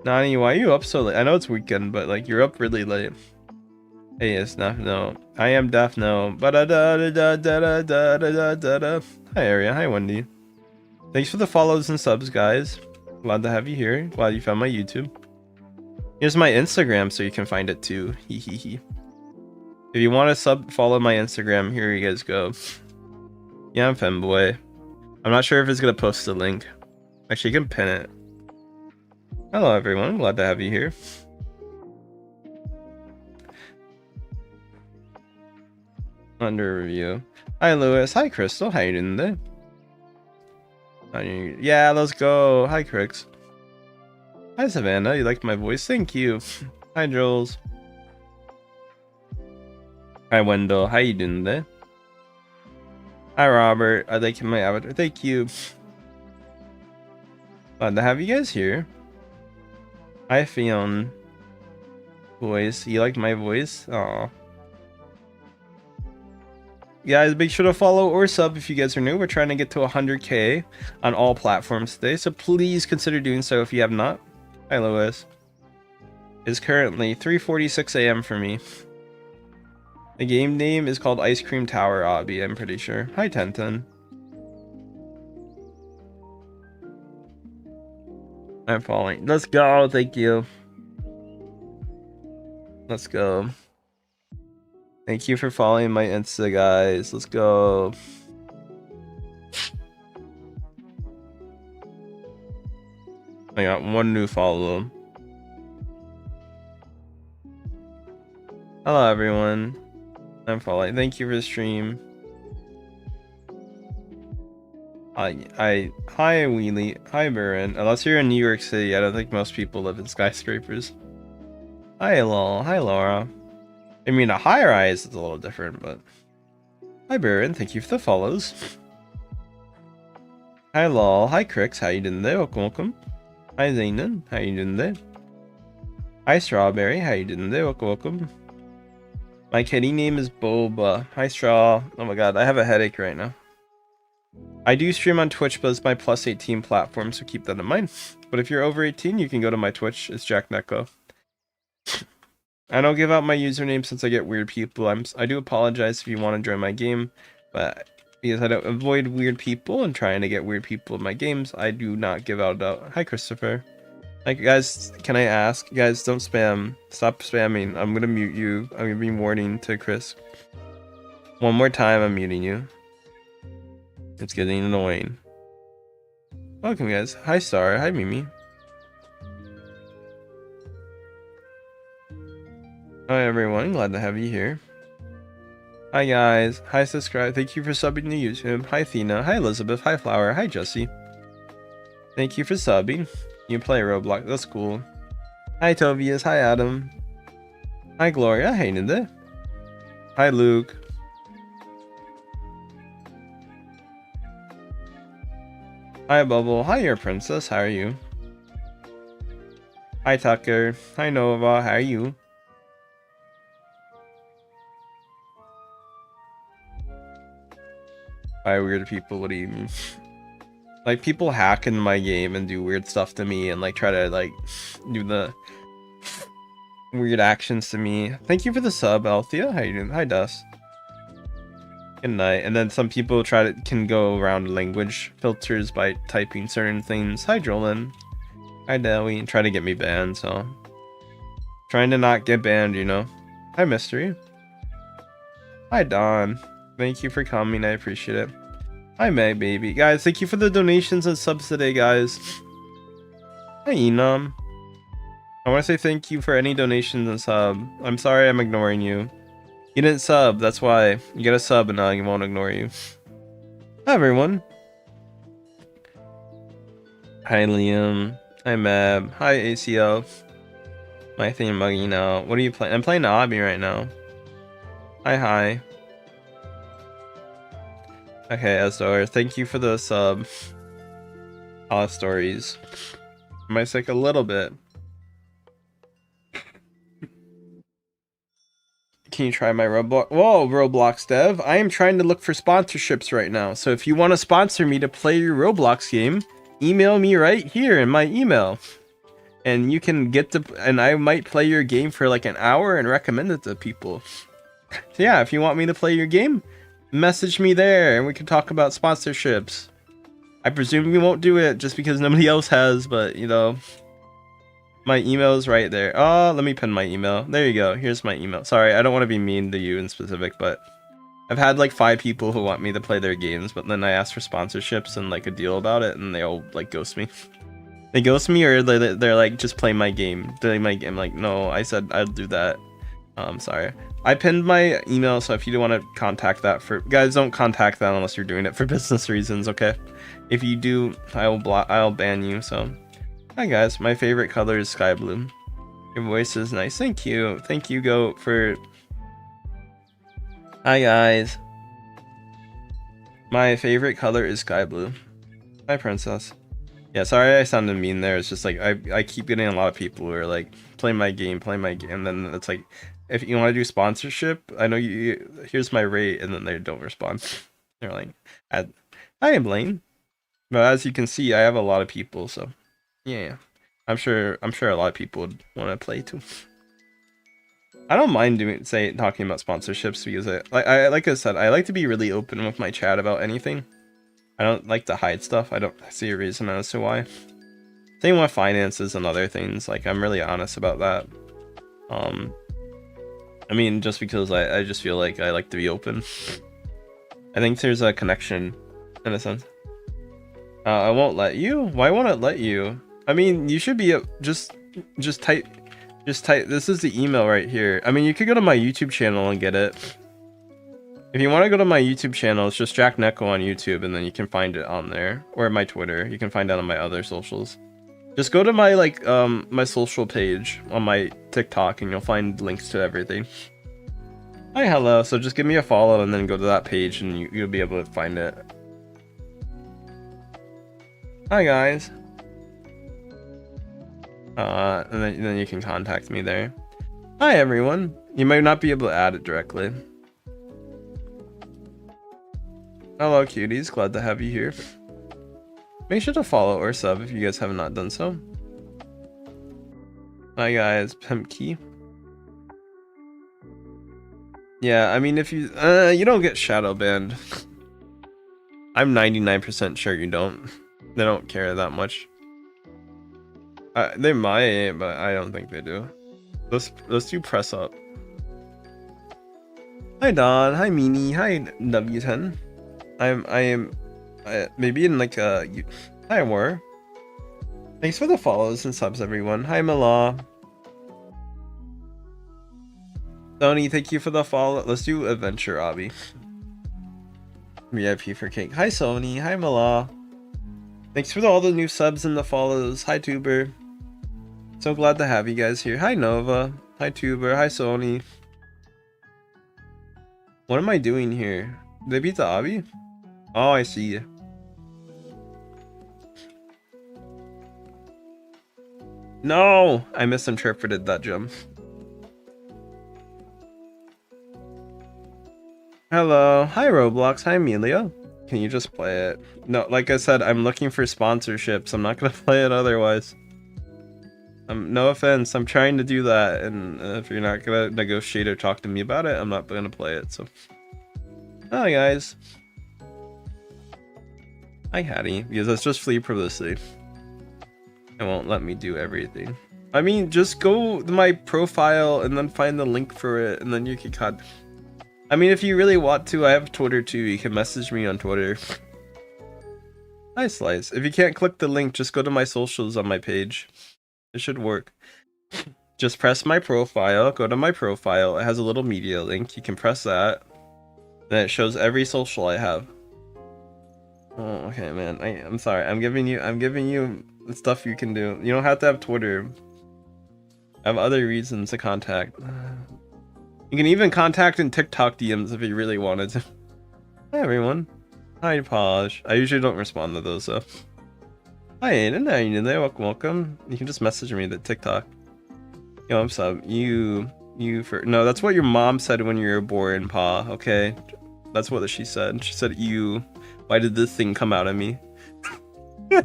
Nani, why are you up so late? I know it's weekend, but like you're up really late. Hey, it's Def No. I am Def No. Ba da da da da da da da da da. Hi, Aria. Hi, Wendy. Thanks for the follows and subs, guys. Glad to have you here. Glad you found my YouTube. Here's my Instagram so you can find it too. Hee hee hee. If you want to follow my Instagram, here you guys go. Yeah, I'm Femboy. I'm not sure if it's gonna post the link. Actually, you can pin it. Hello, everyone. Glad to have you here. Under review. Hi, Lewis. Hi, Crystal. How you doing today? Yeah, let's go. Hi, Crix. Hi, Savannah. You liked my voice? Thank you. Hi, Jules. Hi, Wendell. How you doing today? Hi, Robert. I like my avatar. Thank you. Glad to have you guys here. Hi, Fion. Voice. You liked my voice? Aw. Guys, make sure to follow or sub if you guys are new. We're trying to get to 100k on all platforms today, so please consider doing so if you have not. Hi, Lois. It's currently 3:46 a.m. for me. The game name is called Ice Cream Tower Obby, I'm pretty sure. Hi, Tenten. I'm falling. Let's go. Thank you. Let's go. Thank you for following my Insta, guys. Let's go. I got one new follow. Hello, everyone. I'm following. Thank you for the stream. Hi, Wheelie. Hi, Baron. Unless you're in New York City, I don't think most people live in skyscrapers. Hi, Lol. Hi, Laura. I mean, a high rise is a little different, but... Hi, Baron. Thank you for the follows. Hi, Lol. Hi, Crix. How you doing today? Welcome, welcome. Hi, Zaynan. How you doing today? Hi, Strawberry. How you doing today? Welcome, welcome. My kitty name is Boba. Hi, Straw. Oh my god, I have a headache right now. I do stream on Twitch, but it's my plus 18 platform, so keep that in mind. But if you're over 18, you can go to my Twitch. It's Jack Neko. I don't give out my username since I get weird people. I do apologize if you want to join my game, but because I don't avoid weird people and trying to get weird people in my games, I do not give out. Hi, Christopher. Like, guys, can I ask? Guys, don't spam. Stop spamming. I'm gonna mute you. I'm gonna be warning to Chris. One more time, I'm muting you. It's getting annoying. Welcome, guys. Hi, Star. Hi, Mimi. Hi, everyone. Glad to have you here. Hi, guys. Hi, subscribe. Thank you for subbing to YouTube. Hi, Thina. Hi, Elizabeth. Hi, Flower. Hi, Jesse. Thank you for subbing. You play Roblox. That's cool. Hi, Tobias. Hi, Adam. Hi, Gloria. Hey, Ninda. Hi, Luke. Hi, Bubble. Hi, your princess. How are you? Hi, Tucker. Hi, Nova. How are you? Hi, weird people. What do you mean? Like, people hack in my game and do weird stuff to me and, like, try to, like, do the weird actions to me. Thank you for the sub, Althea. How you doing? Hi, Dust. Good night. And then some people can go around language filters by typing certain things. Hi, Jolin. Hi, Deli. And try to get me banned, so... Trying to not get banned, you know. Hi, Mystery. Hi, Don. Thank you for coming. I appreciate it. Hi, Meg, baby. Guys, thank you for the donations and subs today, guys. Hi, Enam. I want to say thank you for any donations and sub. I'm sorry I'm ignoring you. You didn't sub, that's why. You gotta sub and I won't ignore you. Hi, everyone. Hi, Liam. Hi, Mab. Hi, ACL. My thing muggy now. What are you playing? I'm playing Obby right now. Hi. Okay, Asdor, thank you for the sub. Stories. Am I sick a little bit? Can you try my Roblox? Whoa, Roblox dev. I am trying to look for sponsorships right now. So if you want to sponsor me to play your Roblox game, email me right here in my email. And you can get to, and I might play your game for like an hour and recommend it to people. So yeah, if you want me to play your game, message me there and we can talk about sponsorships. I presume we won't do it just because nobody else has, but you know, my email is right there. Oh, let me pin my email. There you go. Here's my email. Sorry, I don't want to be mean to you in specific, but I've had like 5 people who want me to play their games, but then I ask for sponsorships and like a deal about it, and they all like ghost me. They ghost me, or they're like, just play my game. Play my game. Like, no, I said I'll do that. Sorry. I pinned my email, so if you do want to contact that for guys, don't contact that unless you're doing it for business reasons, okay? If you do, I'll ban you. So, hi guys, my favorite color is sky blue. Your voice is nice. Thank you, Goat, for. Hi guys. My favorite color is sky blue. Hi princess. Yeah, sorry I sounded mean there. It's just like I keep getting a lot of people who are like, play my game, and then it's like, if you want to do sponsorship, I know here's my rate, and then they don't respond. They're like, hi Blaine. But as you can see, I have a lot of people, so yeah, I'm sure a lot of people would want to play too. I don't mind talking about sponsorships because like I said, I like to be really open with my chat about anything. I don't like to hide stuff. I don't see a reason as to why. Same with finances and other things. Like, I'm really honest about that. I mean, just because I just feel like I like to be open. I think there's a connection, in a sense. I won't let you? Why won't it let you? I mean, you should be just type. This is the email right here. I mean, you could go to my YouTube channel and get it. If you want to go to my YouTube channel, it's just Jack Necko on YouTube, and then you can find it on there, or my Twitter. You can find it on my other socials. Just go to my my social page on my TikTok, and you'll find links to everything. Hi, hello. So just give me a follow, and then go to that page, and you'll be able to find it. Hi guys. And then you can contact me there. Hi everyone. You might not be able to add it directly. Hello cuties, glad to have you here. Make sure to follow or sub if you guys have not done so. Hi guys, Pimp Key. Yeah, I mean, if you don't get shadow banned. I'm 99% sure you don't. They don't care that much. They might, but I don't think they do. Let's do press up. Hi Don, hi Meanie, hi W10. I am maybe in like hi War. Thanks for the follows and subs, everyone. Hi Mala. Sony, thank you for the follow. Let's do adventure obby. VIP for cake. Hi Sony, hi Mala. Thanks for all the new subs and the follows. Hi Tuber. So glad to have you guys here. Hi Nova. Hi Tuber. Hi Sony. What am I doing here? Did I beat the obby? Oh, I see. No! I misinterpreted that jump. Hello. Hi Roblox. Hi Amelia. Can you just play it? No, like I said, I'm looking for sponsorships. I'm not gonna play it otherwise. No offense, I'm trying to do that, and if you're not gonna negotiate or talk to me about it, I'm not gonna play it, so. Hi guys. Hi Hattie, because that's just free publicity. It won't let me do everything. I mean, just go to my profile and then find the link for it, and then you can I mean, if you really want to, I have Twitter too. You can message me on Twitter. Hi Slice. If you can't click the link, just go to my socials on my page. It should work. Just press my profile, go to my profile. It has a little media link. You can press that. Then it shows every social I have. Oh, okay, man. I'm sorry. I'm giving you the stuff you can do. You don't have to have Twitter. I have other reasons to contact. You can even contact in TikTok DMs if you really wanted to. Hi everyone. Hi Polish. I usually don't respond to those though. Hi Aiden, how you doing there? Welcome. You can just message me to TikTok. Yo, I'm sub. You you for... No, that's what your mom said when you were born, Pa, okay? That's what she said. She said, you. Why did this thing come out of me?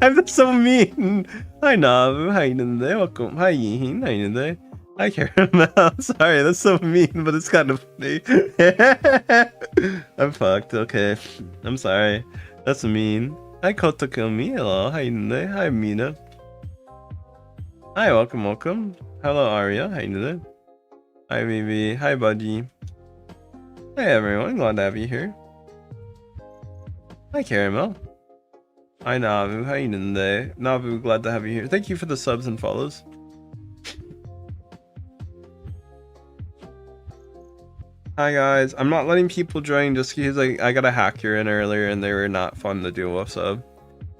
I'm so mean. Hi, Navu. How you doing today? Welcome. Hi, Yihin. How you doing today? Hi, Caramel. Sorry, that's so mean, but it's kind of funny. I'm fucked. Okay. I'm sorry. That's mean. Hi, Kotokumi. Hello. How you doing today? Hi, Mina. Hi, welcome, welcome. Hello, Arya. How you doing? Hi, Mimi. Hi, Budgie. Hi, everyone. Glad to have you here. Hi, Caramel. Hi, Navu. How you doing today? Navu, glad to have you here. Thank you for the subs and follows. Hi, guys. I'm not letting people join just because I got a hacker in earlier and they were not fun to deal with, so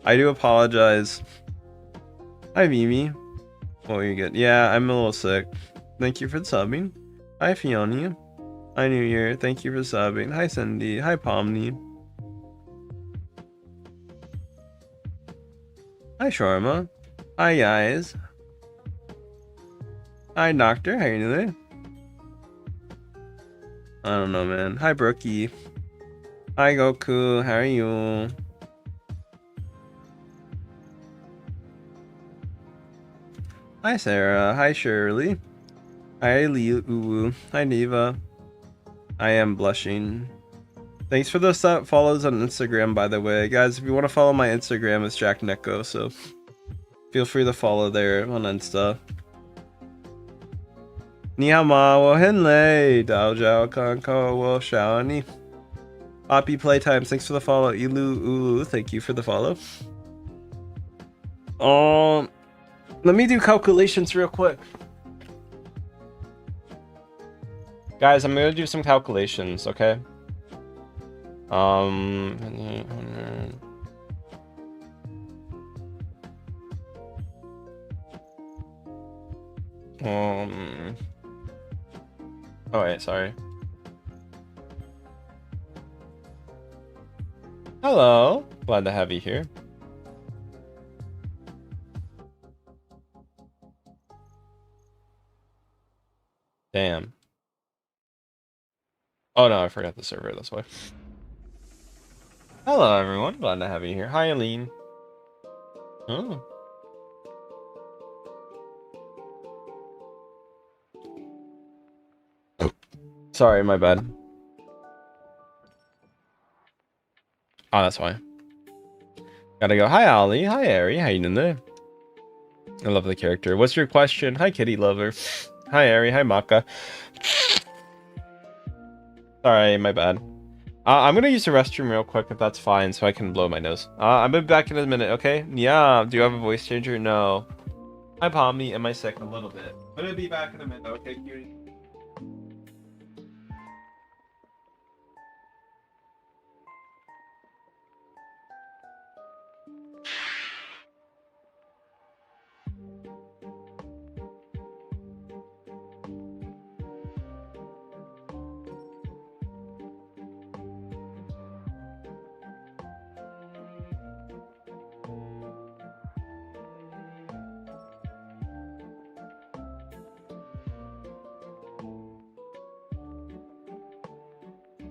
I do apologize. Hi, Mimi. Oh, you're good. Yeah, I'm a little sick. Thank you for subbing. Hi, Fiona. Hi, New Year. Thank you for subbing. Hi, Cindy. Hi, Pomni. Hi, Sharma. Hi, guys. Hi, Doctor. How you doing? I don't know, man. Hi, Brookie. Hi, Goku. How are you? Hi, Sarah. Hi, Shirley. Hi, Liu. Hi, Neva. I am blushing. Thanks for the follows on Instagram, by the way. Guys, if you want to follow my Instagram, it's Jack Neko, so feel free to follow there on Insta. Ni hao ma wo hen lei, dao jiao kan ko wo xiao ni. Poppy Playtime, thanks for the follow. Ilu Ulu, thank you for the follow. Let me do calculations real quick. Guys, I'm gonna do some calculations, okay? Oh wait, sorry. Hello, glad to have you here. Damn. Oh no, I forgot the server, that's why. Hello everyone, glad to have you here. Hi Aline. Oh. Sorry, my bad. Oh, that's why. Gotta go. Hi Ollie. Hi Ari. How you doing there? I love the character. What's your question? Hi Kitty Lover. Hi Ari. Hi Maka. Sorry, my bad. I'm gonna use the restroom real quick if that's fine, so I can blow my nose. I'll be back in a minute, okay? Yeah. Do you have a voice changer? No. Hi Pomni. Am I sick? A little bit. I'm gonna be back in a minute, okay, cutie?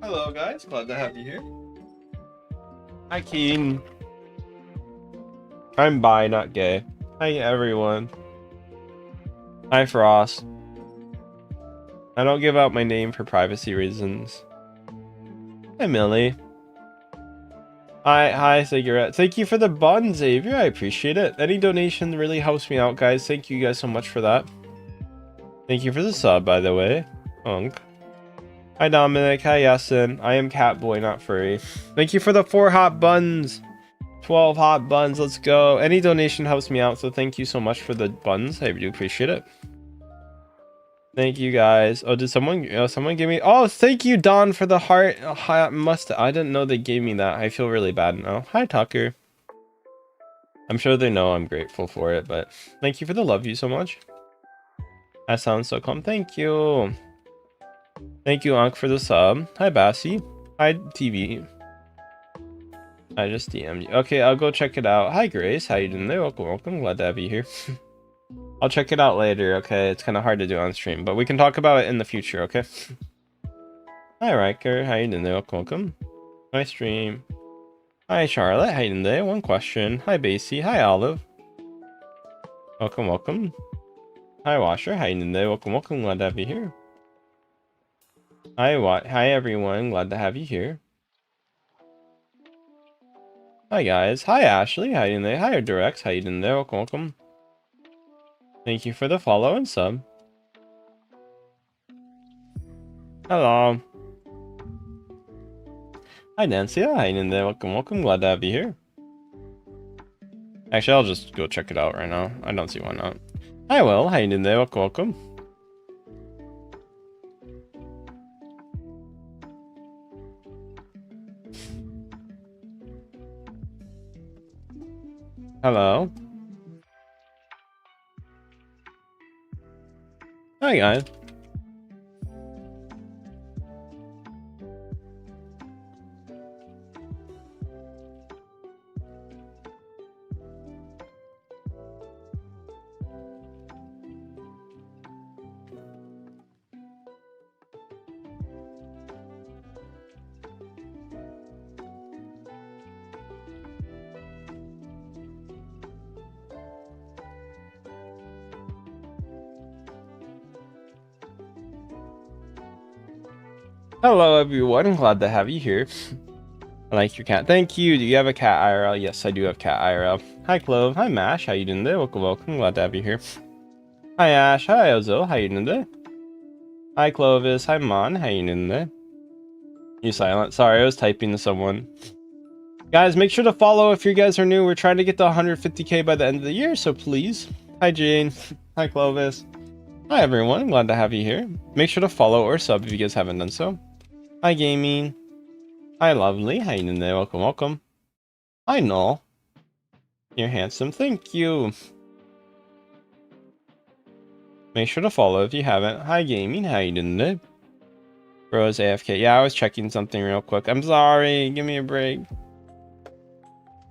Hello guys, glad to have you here. Hi Keen. I'm bi, not gay. Hi everyone. Hi Frost. I don't give out my name for privacy reasons. Hi Millie. Hi Cigarette. Thank you for the bun, Xavier. I appreciate it. Any donation really helps me out, guys. Thank you guys so much for that. Thank you for the sub, by the way. Unk. Hi Dominic. Hi Yasin. I am Catboy, not furry. Thank you for the 4 hot buns. 12 hot buns. Let's go. Any donation helps me out, so thank you so much for the buns. I do appreciate it. Thank you guys. Oh, did someone give me... Oh, thank you, Don, for the heart. I didn't know they gave me that. I feel really bad now. Hi, Tucker. I'm sure they know I'm grateful for it, but thank you for the love you so much. That sounds so calm. Thank you. Thank you, Ankh, for the sub. Hi, Bassie. Hi, TV. I just DM'd you. Okay, I'll go check it out. Hi, Grace. How you doing there? Welcome, welcome. Glad to have you here. I'll check it out later, okay? It's kind of hard to do on stream, but we can talk about it in the future, okay? Hi, Riker. How you doing there? Welcome. Hi, stream. Hi, Charlotte. How you doing there? One question. Hi, Basie. Hi, Olive. Welcome, welcome. Hi, Washer. How you doing there? Welcome, welcome. Glad to have you here. Hi, everyone. Glad to have you here. Hi, guys. Hi, Ashley. How you doing there? Hi, Durex. How you doing there? Welcome, welcome. Thank you for the follow and sub. Hello. Hi, Nancy. How you doing there? Welcome, welcome. Glad to have you here. Actually, I'll just go check it out right now. I don't see why not. Hi, Will. How you doing there? Welcome, welcome. Hello. Hi, guys. Hello, everyone. Glad to have you here. I like your cat. Thank you. Do you have a cat IRL? Yes, I do have cat IRL. Hi, Clove. Hi, Mash. How you doing there? Welcome, welcome. Glad to have you here. Hi, Ash. Hi, Ozo. How you doing there? Hi, Clovis. Hi, Mon. How you doing there? You silent? Sorry, I was typing to someone. Guys, make sure to follow if you guys are new. We're trying to get to 150k by the end of the year, so please. Hi, Jane. Hi, Clovis. Hi, everyone. Glad to have you here. Make sure to follow or sub if you guys haven't done so. Hi, Gaming. Hi, Lovely. How you doing there? Welcome, welcome. Hi, Null. You're handsome. Thank you. Make sure to follow if you haven't. Hi, Gaming. How you doing there? Bros AFK. Yeah, I was checking something real quick. I'm sorry. Give me a break.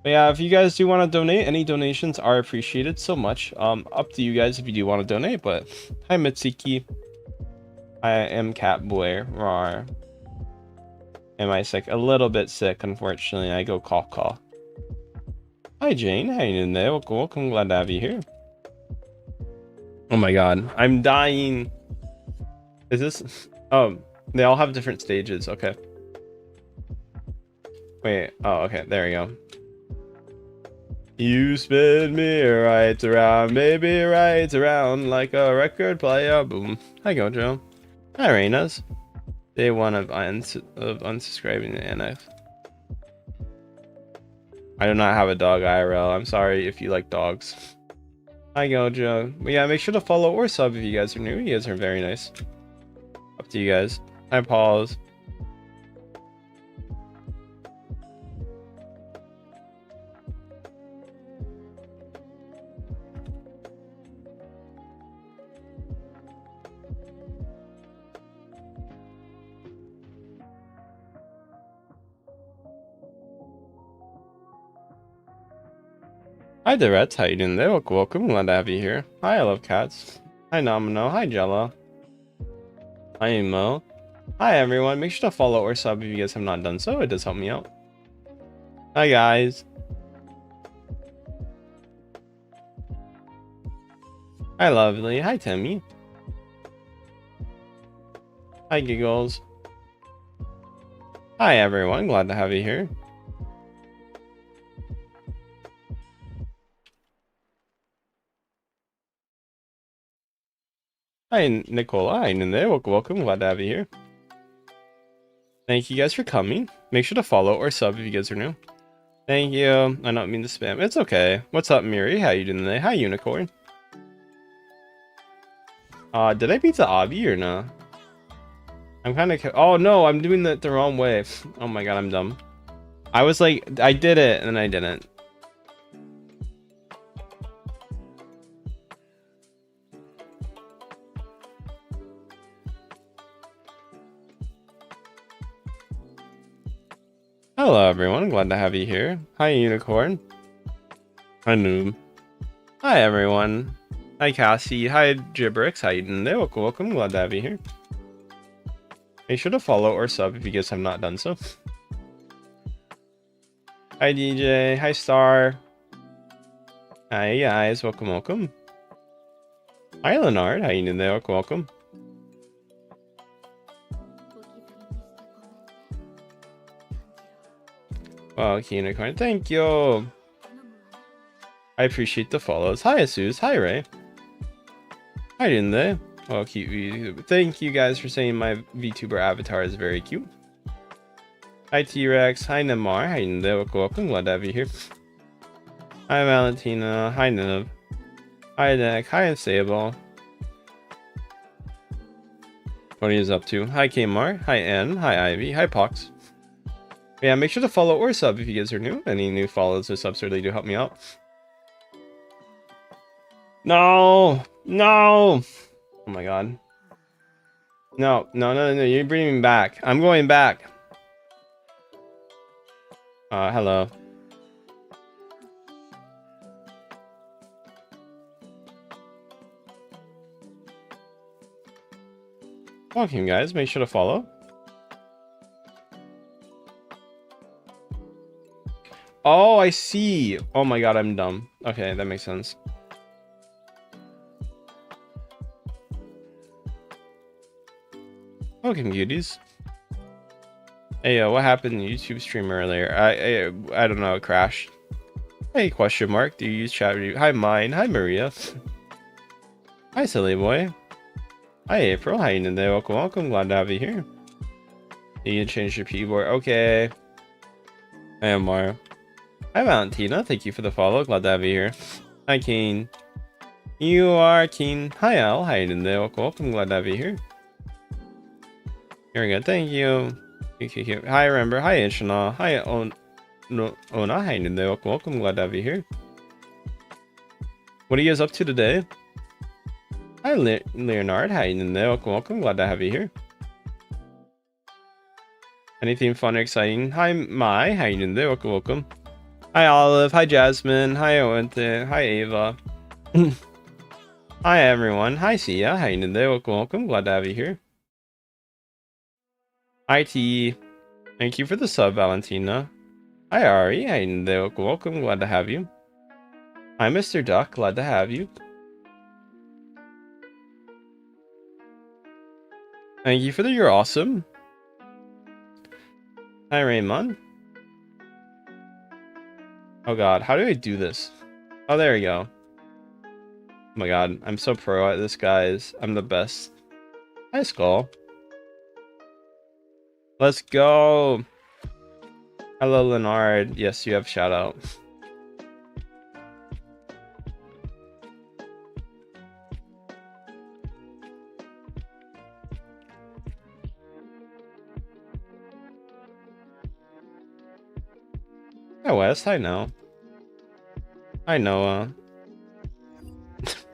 But yeah, if you guys do want to donate, any donations are appreciated so much. Up to you guys if you do want to donate. But hi, Mitsuki. I am Catboy. Rawr. Am I sick? A little bit sick, unfortunately. I go cough cough. Hi, Jane. How you doing there? Welcome, welcome. Glad to have you here. Oh my god, I'm dying. Is this? Oh, they all have different stages. Okay. Wait. Oh, okay. There we go. You spin me right around, maybe right around like a record player. Boom. Hi, Gojo. Hi, Reynas. Day one of unsubscribing to NF. I do not have a dog IRL. I'm sorry if you like dogs. Hi, Gojo. But yeah, make sure to follow or sub if you guys are new. You guys are very nice. Up to you guys. Hi, Pauls. Hi, Durets. How you doing there? Welcome. Glad to have you here. Hi, I love cats. Hi, Nomino. Hi, Jella. Hi, Mo. Hi, everyone. Make sure to follow or sub if you guys have not done so. It does help me out. Hi, guys. Hi, Lovely. Hi, Timmy. Hi, Giggles. Hi, everyone. Glad to have you here. Hi, Nicola. Hi, Ninde. Welcome. Glad to have you here. Thank you guys for coming. Make sure to follow or sub if you guys are new. Thank you. I don't mean to spam. It's okay. What's up, Miri? How you doing today? Hi, Unicorn. Did I beat the obby or no? I'm kind of... Oh, no. I'm doing it the wrong way. Oh, my God. I'm dumb. I was like... I did it, and then I didn't. Hello, everyone. Glad to have you here. Hi, Unicorn. Hi, Noob. Hi, everyone. Hi Cassie, hi Gibbrix, how you doing there? Welcome, glad to have you here. Make sure to follow or sub if you guys have not done so. Hi DJ, hi Star. Hi guys, welcome. Hi Leonard, how you doing there? Welcome. Well, Unicorn, thank you. I appreciate the follows. Hi Asus, hi Ray. Hi didn't they? Well, cute. Thank you guys for saying my VTuber avatar is very cute. Hi T-Rex, hi Namar, hi didn't they? Welcome, glad to have you here. Hi Valentina, hi Niv. Hi Nick, hi Unsayable. What are you up to? Hi Kmar, hi N, hi Ivy, hi Pox. Yeah, make sure to follow or sub if you guys are new. Any new follows or subs really do help me out. No! Oh my god. No, you're bringing me back. I'm going back. Hello. Welcome guys, make sure to follow. Oh, I see. Oh my god, I'm dumb. Okay, that makes sense. Welcome, beauties. Hey, what happened to YouTube stream earlier? I don't know, it crashed. Hey, question mark. Do you use chat? Hi, mine. Hi, Maria. Hi, silly boy. Hi, April. How you doing there? Welcome. Glad to have you here. You can change your keyboard. Okay. I am Mario. Hi, Valentina. Thank you for the follow. Glad to have you here. Hi, Keen. You are Keen. Hi, Al. How you doing there? Welcome. Glad to have you here. Very good. Thank you. Hi, Remember. Hi, Ishana. Hi, Ona. How you doing there? Welcome. Glad to have you here. What are you guys up to today? Hi, Leonard. How you doing there? Welcome. Glad to have you here. Anything fun or exciting? Hi, Mai. How you doing there? Welcome. Hi, Olive. Hi, Jasmine. Hi, Oente. Hi, Ava. Hi, everyone. Hi, Sia. How you doing there? Welcome. Glad to have you here. Hi, T. Thank you for the sub, Valentina. Hi, Ari. How you doing there? Welcome. Glad to have you. Hi, Mr. Duck. Glad to have you. Thank you for the you're awesome. Hi, Raymond. Oh god, how do I do this? Oh, there we go. Oh my god, I'm so pro at this, guys. I'm the best. Hi, Skull. Let's go. Hello, Leonard. Yes, you have shout out. Hi, Wes. Hi, Noah. Hi, Noah.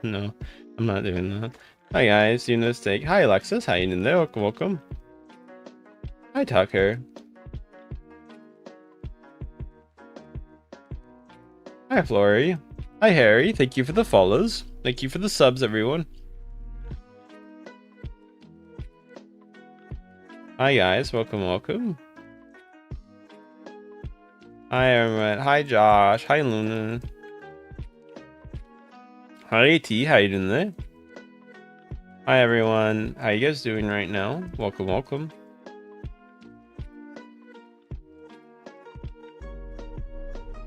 No, I'm not doing that. Hi, guys. You know steak. Hi, Alexis. How you doing there? Welcome. Hi, Tucker. Hi, Flory. Hi, Harry. Thank you for the follows. Thank you for the subs, everyone. Hi, guys. Welcome. Hi, everyone. Hi, Josh. Hi, Luna. Hi, T. How you doing there? Hi, everyone. How you guys doing right now? Welcome.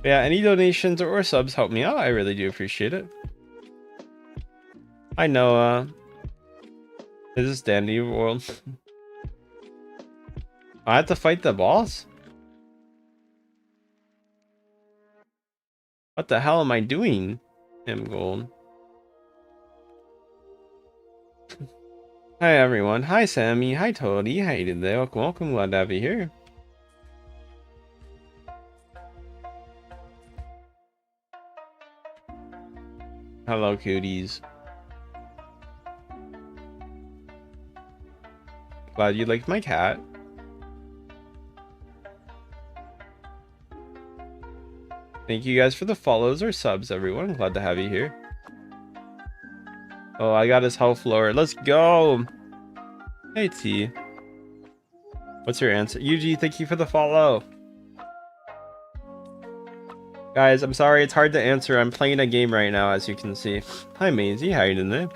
Yeah, any donations or subs help me out. I really do appreciate it. Hi, Noah. Is this Dandy World? I have to fight the boss? What the hell am I doing? Gold. Hi, everyone. Hi, Sammy. Hi, Toadie. How you doing there? Welcome. Glad to have you here. Hello, cuties. Glad you liked my cat. Thank you guys for the follows or subs, everyone. Glad to have you here. Oh, I got his health lower. Let's go. Hey, T. What's your answer? UG, thank you for the follow. Guys, I'm sorry, it's hard to answer. I'm playing a game right now, as you can see. Hi, Maisie. How you doing today?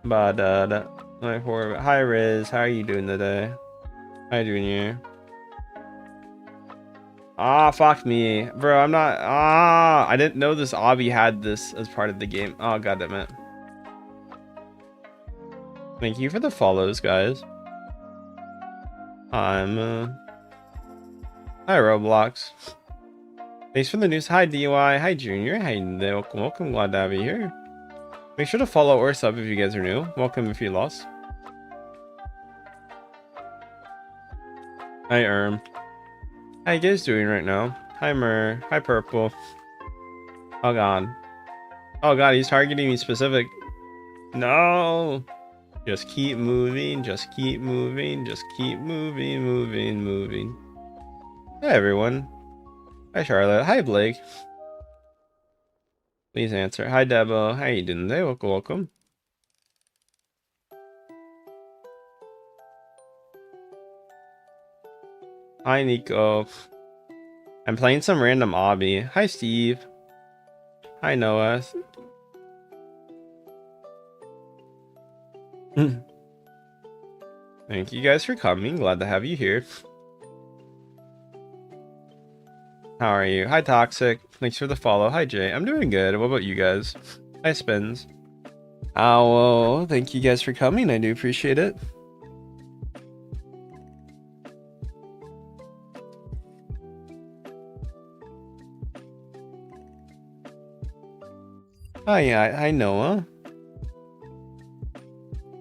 Hi, Riz. How are you doing today? Hi, Junior. Ah, fuck me. Bro, I'm not... Ah, I didn't know this obby had this as part of the game. Oh, god damn it. Thank you for the follows, guys. Hi, Roblox. Thanks for the news. Hi, DUI. Hi, Junior. Hi, welcome, welcome. Glad to have you here. Make sure to follow or sub if you guys are new. Welcome if you lost. Hi, how you guys doing right now? Hi, Mer. Hi, Purple. Oh, God. Oh, God, he's targeting me specific. No. Just keep moving. Just keep moving. Just keep moving, moving. Hi, everyone. Hi, Charlotte. Hi, Blake. Please answer. Hi, Debo. How you doing today? Welcome, welcome. Hi, Nico. I'm playing some random obby. Hi, Steve. Hi, Noah. Thank you guys for coming. Glad to have you here. How are you? Hi, Toxic. Thanks for the follow. Hi, Jay. I'm doing good. What about you guys? Hi, Spins. Oh, thank you guys for coming. I do appreciate it. Hi, Noah.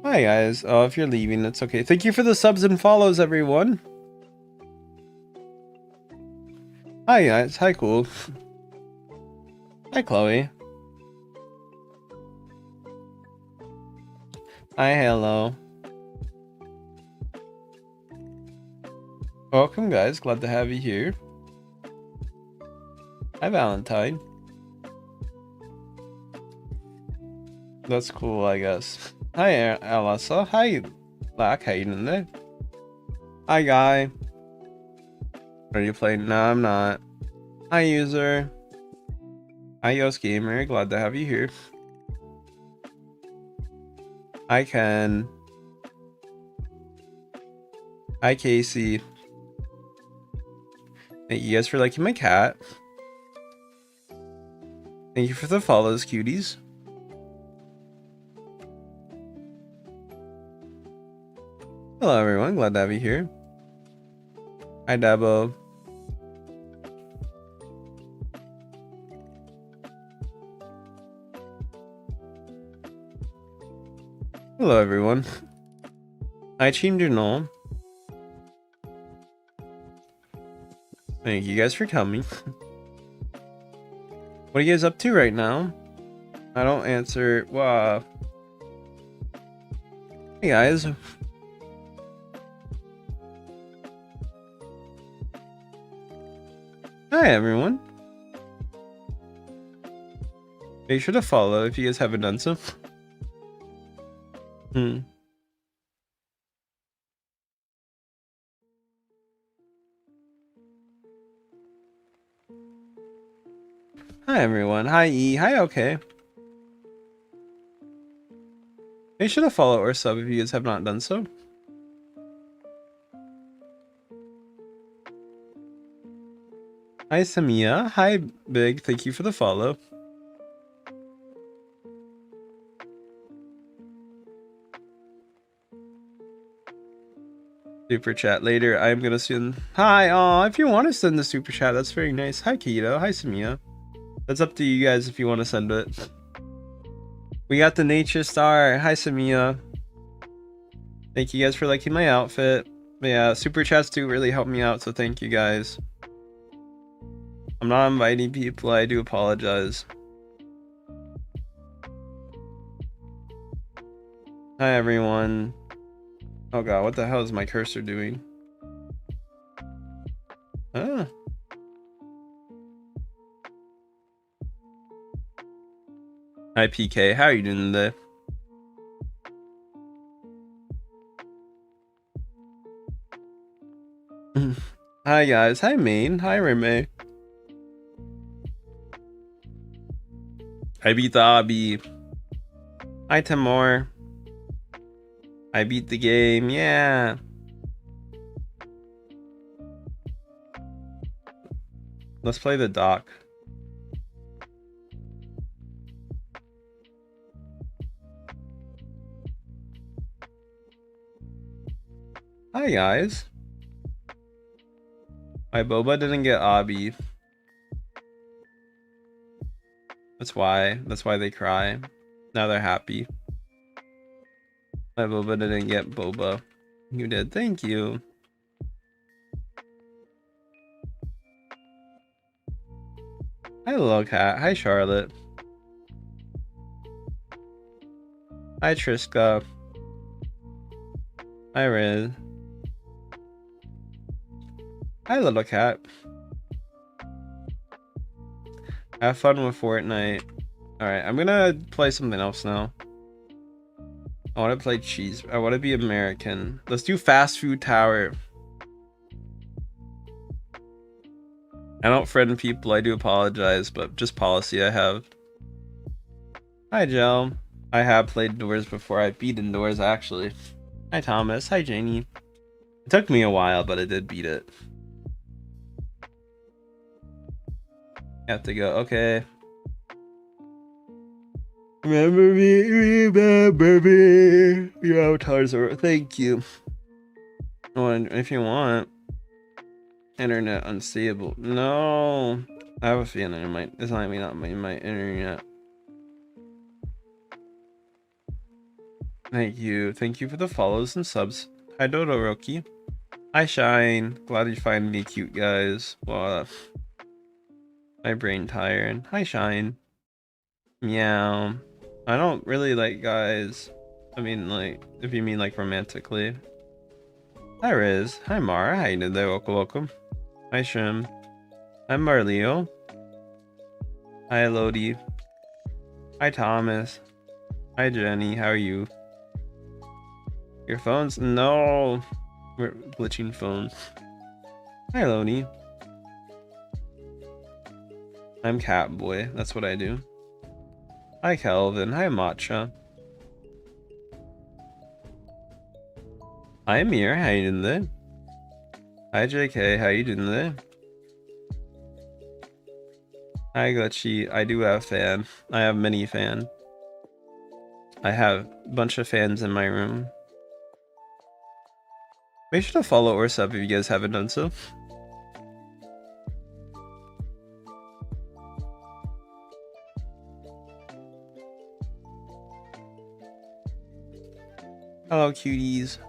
Hi, guys. Oh, if you're leaving, that's okay. Thank you for the subs and follows, everyone. Hi, guys. Hi, Cool. Hi, Chloe. Hi, hello. Welcome, guys. Glad to have you here. Hi, Valentine. That's cool, I guess. Hi, Alyssa. Hi, Black. How you doing today? Hi, Guy. Are you playing? No, I'm not. Hi, user. Hi, Yos Gamer. Glad to have you here. Hi, Ken. Hi, Casey. Thank you guys for liking my cat. Thank you for the follows, cuties. Hello, everyone. Glad to have you here. Hi, Dabo. Hello, everyone. Hi, Team Junol. Thank you guys for coming. What are you guys up to right now? I don't answer. Wow. Hey, guys. Hi, everyone. Make sure to follow if you guys haven't done so. Hi, everyone. Hi, E. Hi, okay. Make sure to follow or sub if you guys have not done so. Hi, Samia. Hi, Big. Thank you for the follow. Super chat later. I'm gonna send. Hi, if you want to send the super chat, that's very nice. Hi, Keto. Hi, Samia. That's up to you guys if you want to send it. We got the nature star. Hi, Samia. Thank you guys for liking my outfit. But yeah, super chats do really help me out, so thank you guys. I'm not inviting people. I do apologize. Hi, everyone. Oh god, what the hell is my cursor doing? Ah. Hi PK, how are you doing today? Hi guys, hi Main, hi Reme. I beat the obby. Hi Timor. I beat the game, yeah. Let's play the dock. Hi guys. My boba didn't get obby. That's why they cry. Now they're happy. My boba didn't get boba. You did, thank you. Hi Little Cat, hi Charlotte. Hi Triska. Hi Riz. Hi Little Cat. Have fun with Fortnite. Alright, I'm gonna play something else now. I want to play cheese. I want to be American. Let's do fast food tower. I don't friend people. I do apologize, but just policy I have. Hi, Joe. I have played Doors before. I beat Indoors, actually. Hi, Thomas. Hi, Janie. It took me a while, but I did beat it. Have to go. Okay. Remember me, remember me. Your avatars are. Thank you. Oh, and if you want. Internet unstable. No. I have a feeling it might. It's not my internet. Thank you. Thank you for the follows and subs. Hi, Dodoroki. Hi, Shine. Glad you find me cute, guys. Well, my brain tired. Hi, Shine. Meow. I don't really like guys. I mean, like, if you mean like romantically. Hi, Riz. Hi, Mara. How you doing there? Welcome, welcome. Hi, Shim. Hi, Marleo. Hi, Lodi. Hi, Thomas. Hi, Jenny. How are you? Your phones? No. We're glitching phones. Hi, Lodi. I'm Catboy. That's what I do. Hi, Kelvin. Hi, Matcha. Hi, Amir. How you doing there? Hi, JK. How you doing there? Hi, Glitchy. I do have fan. I have many fan. I have a bunch of fans in my room. Make sure to follow or sub if you guys haven't done so. Hello, cuties.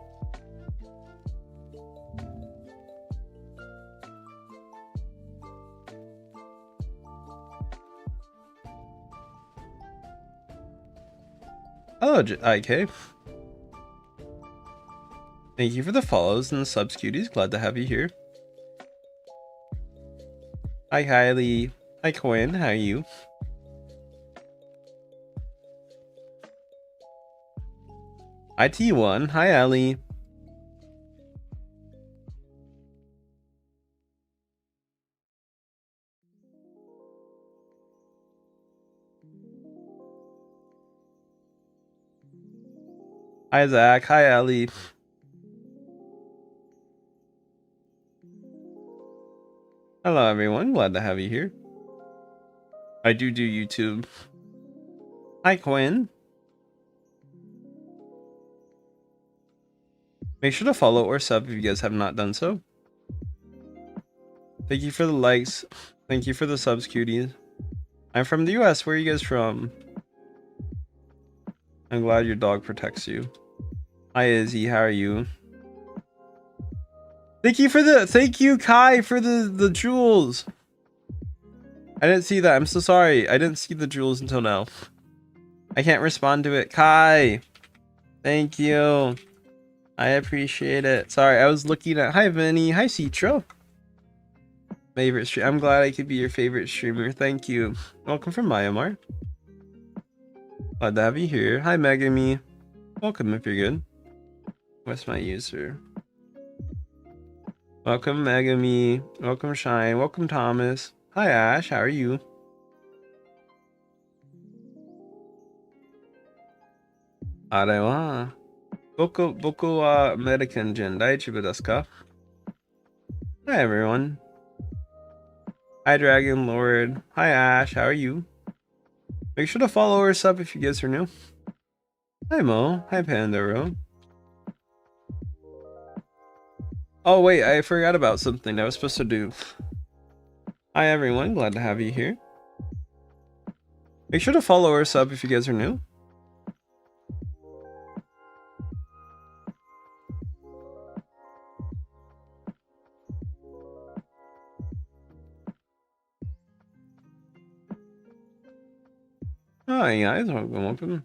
Hello, IK. Thank you for the follows and the subs, cuties. Glad to have you here. Hi, Kylie. Hi, Quinn. How are you? Hi, T1. Hi, Ellie. Hi, Zach. Hi, Ellie. Hello, everyone. Glad to have you here. I do YouTube. Hi, Quinn. Make sure to follow or sub if you guys have not done so. Thank you for the likes. Thank you for the subs, cuties. I'm from the US. Where are you guys from? I'm glad your dog protects you. Hi, Izzy. How are you? Thank you, Kai, for the jewels. I didn't see that. I'm so sorry. I didn't see the jewels until now. I can't respond to it. Kai, thank you. I appreciate it. Sorry, I was looking at. Hi, Vinny. Hi, Citro. Favorite stream. I'm glad I could be your favorite streamer. Thank you. Welcome from Myanmar. Glad to have you here. Hi, Megami. Welcome if you're good. What's my user? Welcome, Megami. Welcome, Shine. Welcome, Thomas. Hi, Ash. How are you? Arewa. Boku wa American Jin Daichibu desu ka? Hi, everyone. Hi, Dragon Lord. Hi, Ash. How are you? Make sure to follow or sub if you guys are new. Hi, Mo. Hi, Pandaro. Oh, wait. I forgot about something I was supposed to do. Hi, everyone. Glad to have you here. Make sure to follow or sub if you guys are new. Hi, guys. Welcome.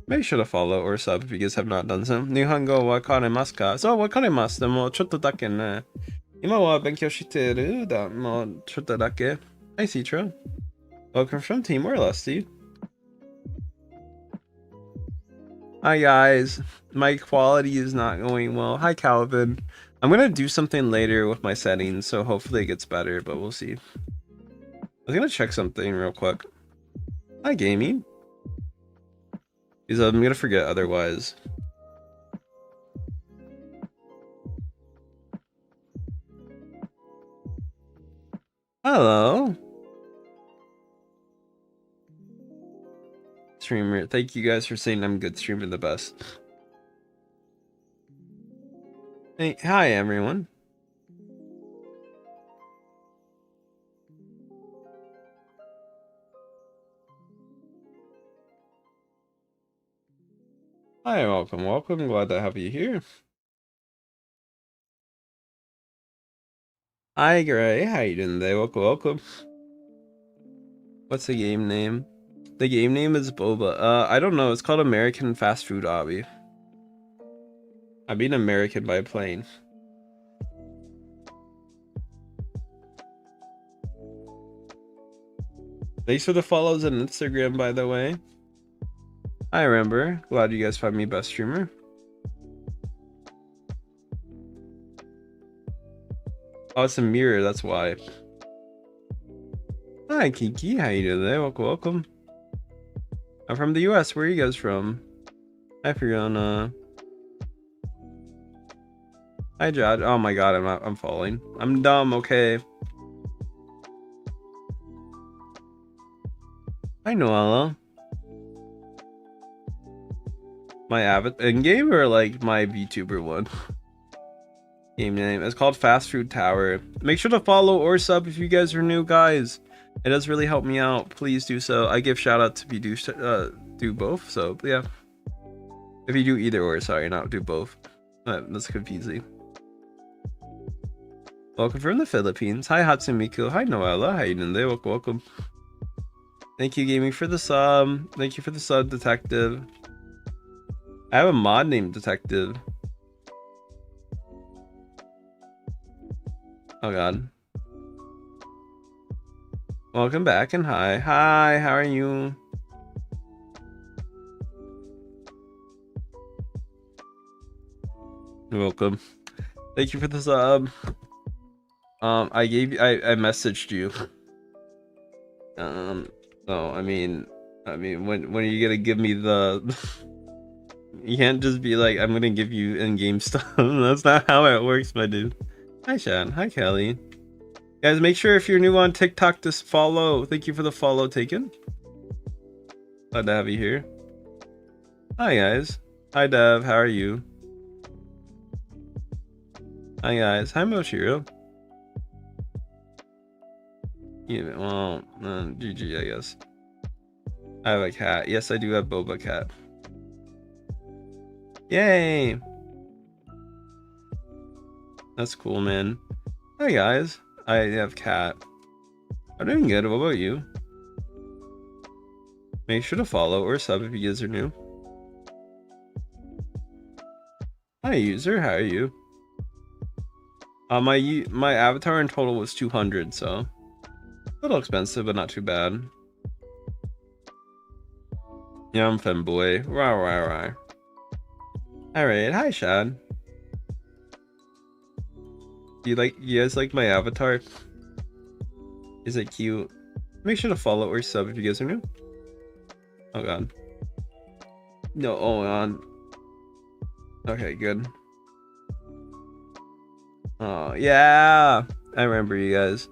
Make sure to follow or sub if you guys have not done so. Nihongo wa kanemasu ka? So, wa kanemasu. でもちょっとだけね。今は勉強してるだ。もうちょっとだけ。Hi, Citro. Welcome from Timor Leste. Hi, guys. My quality is not going well. Hi, Calvin. I'm gonna do something later with my settings, so hopefully it gets better, but we'll see. I was gonna check something real quick. Hi, Gaming. Because I'm gonna forget otherwise. Hello. Streamer. Thank you guys for saying I'm good streamer the best. Hey, hi, everyone. Hi, welcome. Glad to have you here. Hi, Gray. How you doing today? Welcome. What's the game name? The game name is Boba. I don't know. It's called American Fast Food Obby. I'm being American by plane. Thanks for the follows on Instagram, by the way. I remember. Glad you guys find me best streamer. Oh, it's a mirror. That's why. Hi, Kiki. How you doing today? Welcome. I'm from the US. Where are you guys from? Hi, Fiona. Hi, Jad. Oh my god, I'm falling. I'm dumb, okay. Hi, Noella. My avatar in-game or like my VTuber one? Game name. It's called Fast Food Tower. Make sure to follow or sub if you guys are new, guys. It does really help me out. Please do so. I give shout out if you do both. So yeah, if you do either or, sorry, not do both. That's confusing. Welcome from the Philippines. Hi, Hatsumiku. Hi, Noella. How you doing today? Welcome. Thank you, Gaming, for the sub. Thank you for the sub, Detective. I have a mod named Detective. Oh god. Welcome back and hi. Hi, how are you? Welcome. Thank you for the sub. I messaged you. So I mean when are you gonna give me the you can't just be like, I'm gonna give you in-game stuff. That's not how it works, my dude. Hi, Shad. Hi, Kelly. Guys, make sure if you're new on TikTok to follow. Thank you for the follow taken. Glad to have you here. Hi, guys. Hi, Dev. How are you? Hi, guys. Hi, Moshiro. Yeah, well, GG, I guess. I have a cat. Yes, I do have Boba Cat. Yay! That's cool, man. Hi, guys. I have cat. I'm doing good. What about you? Make sure to follow or sub if you guys are new. Hi, user. How are you? My avatar in total was 200, so little expensive, but not too bad. Yeah, I'm femboy. Rah. Alright, hi Shad. You guys like my avatar? Is it cute? Make sure to follow or sub if you guys are new. Oh god. No, oh god. Okay, good. Oh yeah, I remember you guys.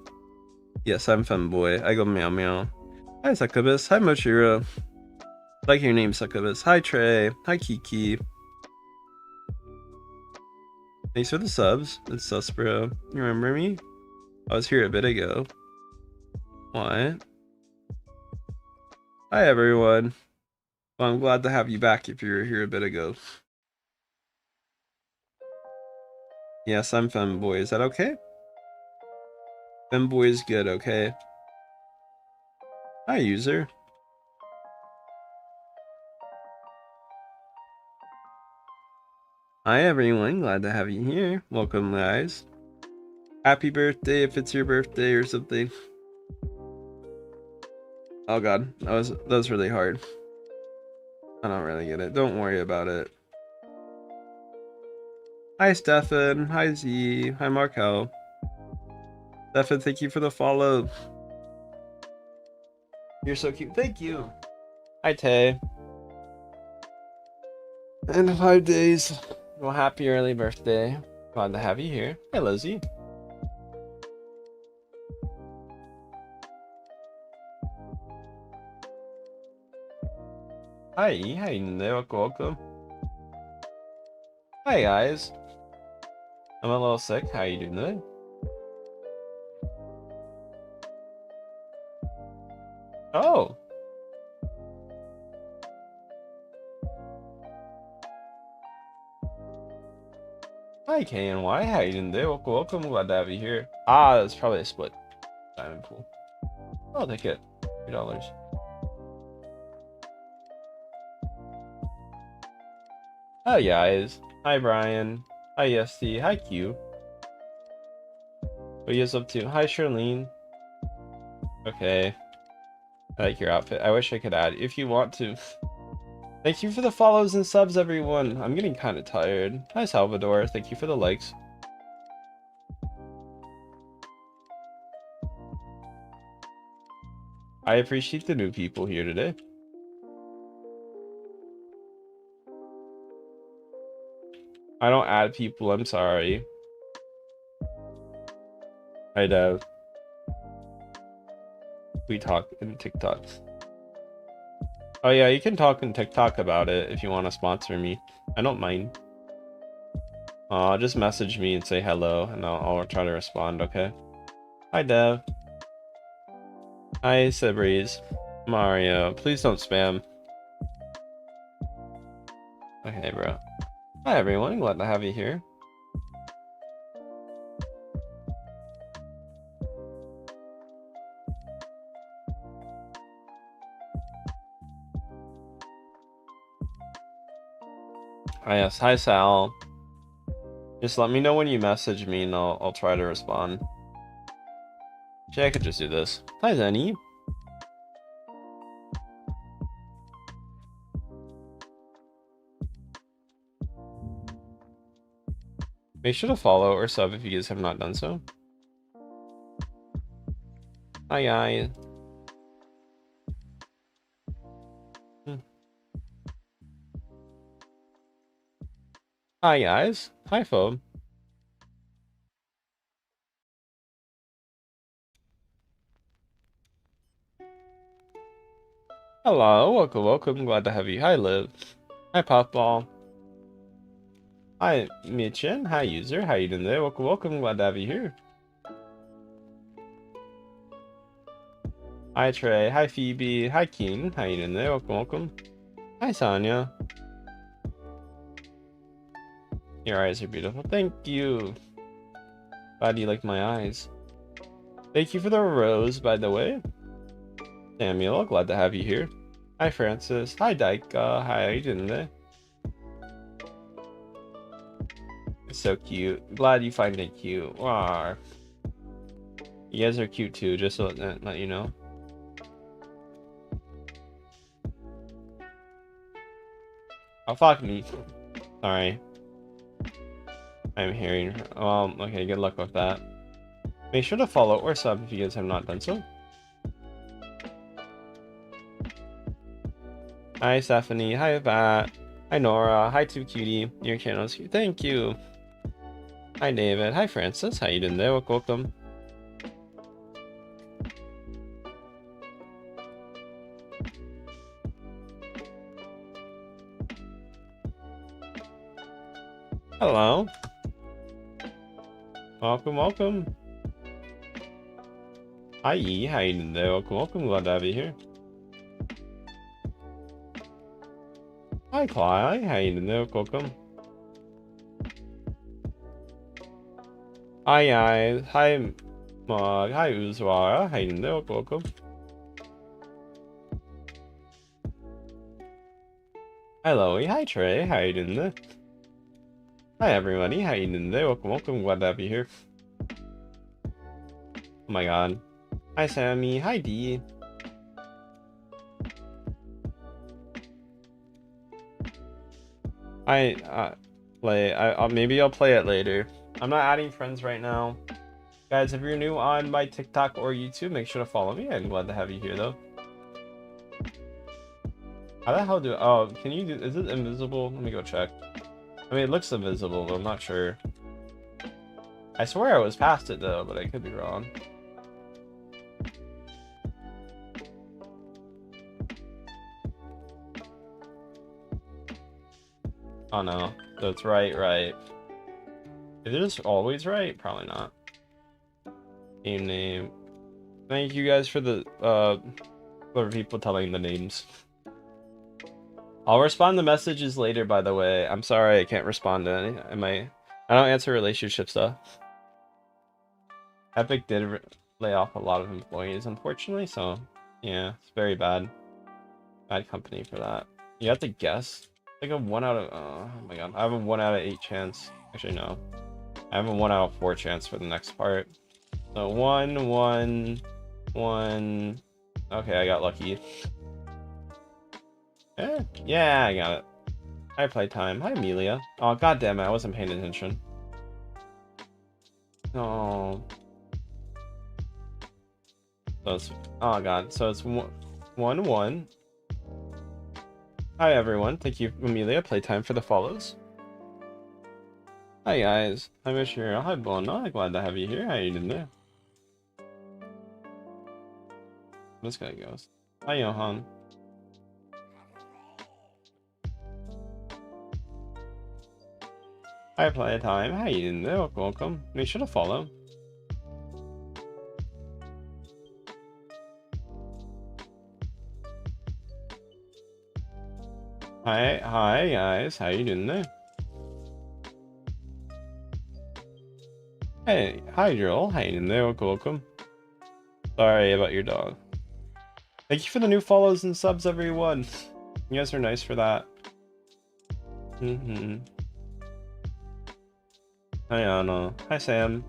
Yes, I'm femboy. I go meow meow. Hi Succubus. Hi Mochiro. Like your name, Succubus. Hi Trey. Hi Kiki. Thanks for the subs. It's Susbro. You remember me? I was here a bit ago. What? Hi everyone. Well, I'm glad to have you back if you were here a bit ago. Yes, I'm femboy. Is that okay? Femboy is good, okay? Hi user. Hi everyone, glad to have you here. Welcome guys. Happy birthday if it's your birthday or something. Oh god, that was really hard. I don't really get it. Don't worry about it. Hi Stefan. Hi Z. Hi Markel. Stefan, thank you for the follow. You're so cute. Thank you. Hi Tay. And 5 days. Well, happy early birthday. Glad to have you here. Hi Lizzie. Hi, welcome. Hi guys. I'm a little sick. How you doing today? Oh. Hi KNY, how you doing today? Welcome, glad to have you here. Ah, that's probably a split diamond pool. I'll take it. $3. Hi guys. Hi Brian. Hi EST. Hi Q. What are you guys up to? Hi Charlene. Okay. I like your outfit. I wish I could add if you want to. Thank you for the follows and subs, everyone. I'm getting kind of tired. Hi Salvador. Thank you for the likes. I appreciate the new people here today. I don't add people, I'm sorry. Hi Dev. We talk in TikTok. Oh yeah, you can talk in TikTok about it if you want to sponsor me. I don't mind. Just message me and say hello, and I'll try to respond, okay? Hi Dev. Hi Sabreeze. Mario, please don't spam. Okay, bro. Hi everyone, glad to have you here. Yes, hi Sal. Just let me know when you message me and I'll try to respond. Actually, I could just do this. Hi Zenny. Make sure to follow or sub if you guys have not done so. Hi guys. Hi guys. Hi Phobe. Hello, welcome. Glad to have you. Hi Liv. Hi Puffball. Hi Mitchin. Hi user. How you doing today? Welcome. Glad to have you here. Hi Trey. Hi Phoebe. Hi Keen. How you doing today? Welcome. Hi Sonia. Your eyes are beautiful. Thank you. Glad you like my eyes. Thank you for the rose, by the way. Samuel, glad to have you here. Hi Francis. Hi Daika. Hi, how you doing today? It's so cute. Glad you find it cute. Rawr. You guys are cute too, just to let you know. Oh, fuck me. Sorry. I'm hearing. Okay, good luck with that. Make sure to follow or sub if you guys have not done so. Hi, Stephanie. Hi, Vat. Hi, Nora. Hi, 2Cutie. Your channel's cute. Thank you. Hi, David. Hi, Francis. How you doing there? Welcome. Hello. Welcome, welcome. Hi, E. How you doing there? Welcome, welcome. Glad to have you here. Hi, Clyde. How you doing there? Welcome. Hi, guys. Hi, Mog. Hi, Uzwara. How you doing there? Welcome. Hello. Hi, Trey. How you doing there? Hi, everybody. How you doing there? Welcome, welcome. Glad to have you here. Oh my god. Hi, Sammy. Hi, D. Maybe I'll play it later. I'm not adding friends right now. Guys, if you're new on my TikTok or YouTube, make sure to follow me. I'm glad to have you here, though. How the hell oh, can you do, is it invisible? Let me go check. I mean, it looks invisible, but I'm not sure. I swear I was past it, though, but I could be wrong. Oh, no. So it's right. Is it just always right? Probably not. Game name. Thank you guys for the, for people telling the names. I'll respond to messages later, by the way. I'm sorry I can't respond to any. I don't answer relationship stuff. Epic did lay off a lot of employees, unfortunately, so yeah, it's very bad. Bad company for that. You have to guess. Like a 1 out of, oh my god. I have a 1 out of 8 chance. Actually, no. I have a 1 out of 4 chance for the next part. So 1, 1, 1. Okay, I got lucky. Yeah, I got it. Hi, Playtime. Hi, Amelia. Oh, god damn it, I wasn't paying attention. Oh. So it's, oh god, so it's 1, 1. Hi, everyone. Thank you, Amelia. Playtime for the follows. Hi, guys. Hi, Mishiro. Hi, Bona. Glad to have you here. How you doing there? This guy goes. Hi, Johan. Hi, Playtime. How you doing there? Welcome. Make sure to follow. Hi, guys. How you doing there? Hey, hi, Joel. How you doing there? Welcome. Sorry about your dog. Thank you for the new follows and subs, everyone. You guys are nice for that. Hi, Anna. Hi, Sam.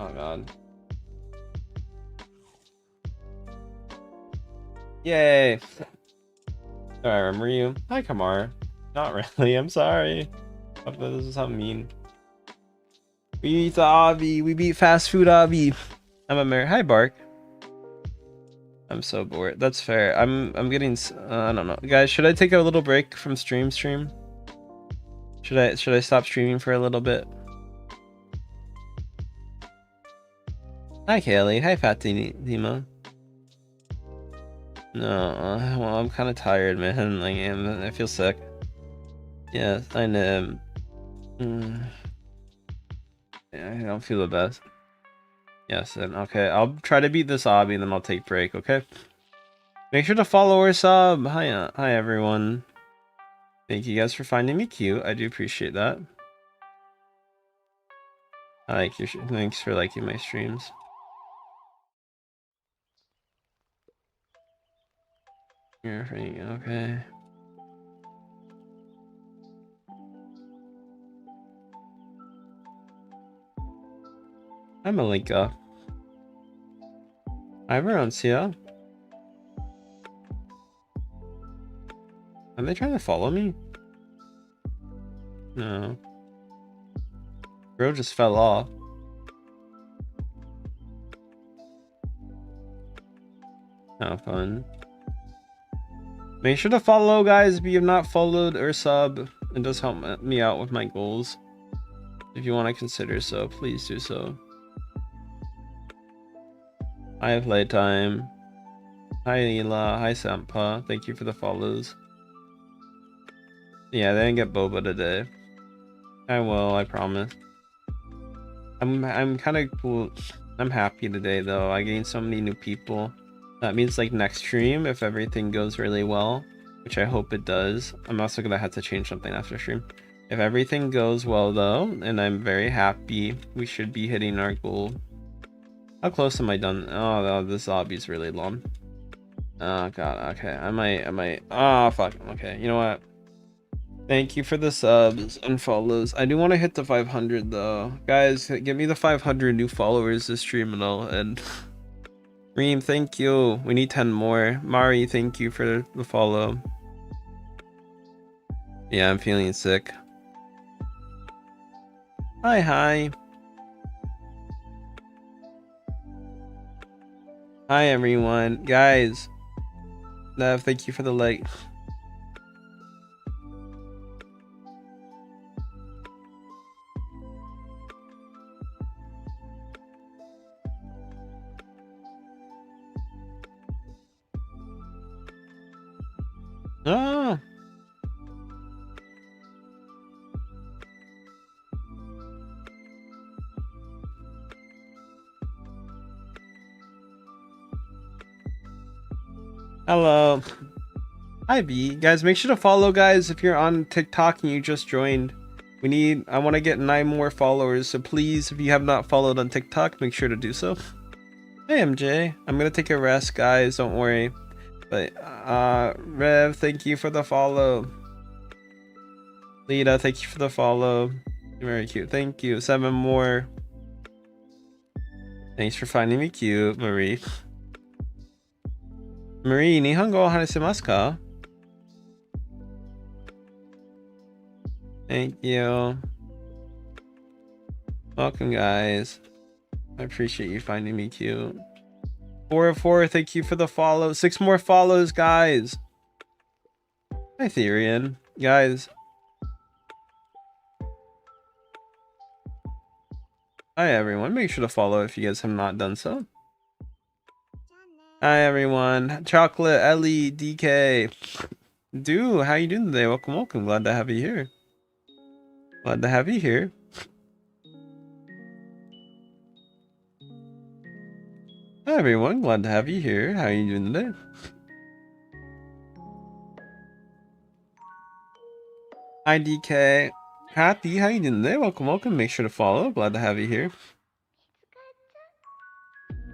Oh, God. Yay. Oh, I remember you. Hi, Kamar. Not really. I'm sorry. This is how mean. We beat the obby. We beat fast food obby. I'm a Hi, Bark. I'm so bored. That's fair. I'm getting. I don't know, guys. Should I take a little break from stream? Should I stop streaming for a little bit? Hi, Kaylee. Hi, Fatima. No, well, I'm kind of tired, man. Like, I feel sick. Yeah, I know. Yeah, I don't feel the best. Yes, then okay. I'll try to beat this obby, and then I'll take break. Okay. Make sure to follow or sub. Hi everyone. Thank you guys for finding me cute. I do appreciate that. I like your. Thanks for liking my streams. You're free. Okay. Hi, Malika. Hi, Veroncia. Are they trying to follow me? No. Bro just fell off. Oh, fun. Make sure to follow, guys, if you have not followed, or sub. It does help me out with my goals. If you want to consider so, please do so. Hi, Playtime. Hi, Neela. Hi, Sampa. Thank you for the follows. Yeah, they didn't get boba today. I will, I promise. I'm kind of cool. I'm happy today, though. I gained so many new people. That means, like, next stream, if everything goes really well, which I hope it does. I'm also gonna have to change something after stream. If everything goes well, though, and I'm very happy, we should be hitting our goal. How close am I done? Oh, this obby's really long. Oh god, okay. I might. Oh fuck. Okay, you know what? Thank you for the subs and follows. I do want to hit the 500 though. Guys, give me the 500 new followers this stream and I'll end. Reem, thank you. We need 10 more. Mari, thank you for the follow. Yeah, I'm feeling sick. Hi. Hi everyone. Guys. Nev, thank you for the like. Ah. Hello. Hi B. Guys, make sure to follow, guys, if you're on TikTok and you just joined. I want to get 9 more followers, so please, if you have not followed on TikTok, make sure to do so. Hey MJ, I'm gonna take a rest, guys, don't worry. But Rev, thank you for the follow. Lita, thank you for the follow. You're very cute. Thank you. 7 more. Thanks for finding me cute, Marie. Marie, Nihongo harasemasu ka? Thank you. Welcome, guys. I appreciate you finding me cute. 4 of 4, thank you for the follow. 6 more follows, guys. Hi, Therian. Guys. Hi, everyone. Make sure to follow if you guys have not done so. Hi, everyone. Chocolate, Ellie, DK. Dude, how you doing today? Welcome. Glad to have you here. Glad to have you here. Hi, everyone. Glad to have you here. How are you doing today? Hi, DK. Happy, how you doing today? Welcome. Make sure to follow. Glad to have you here.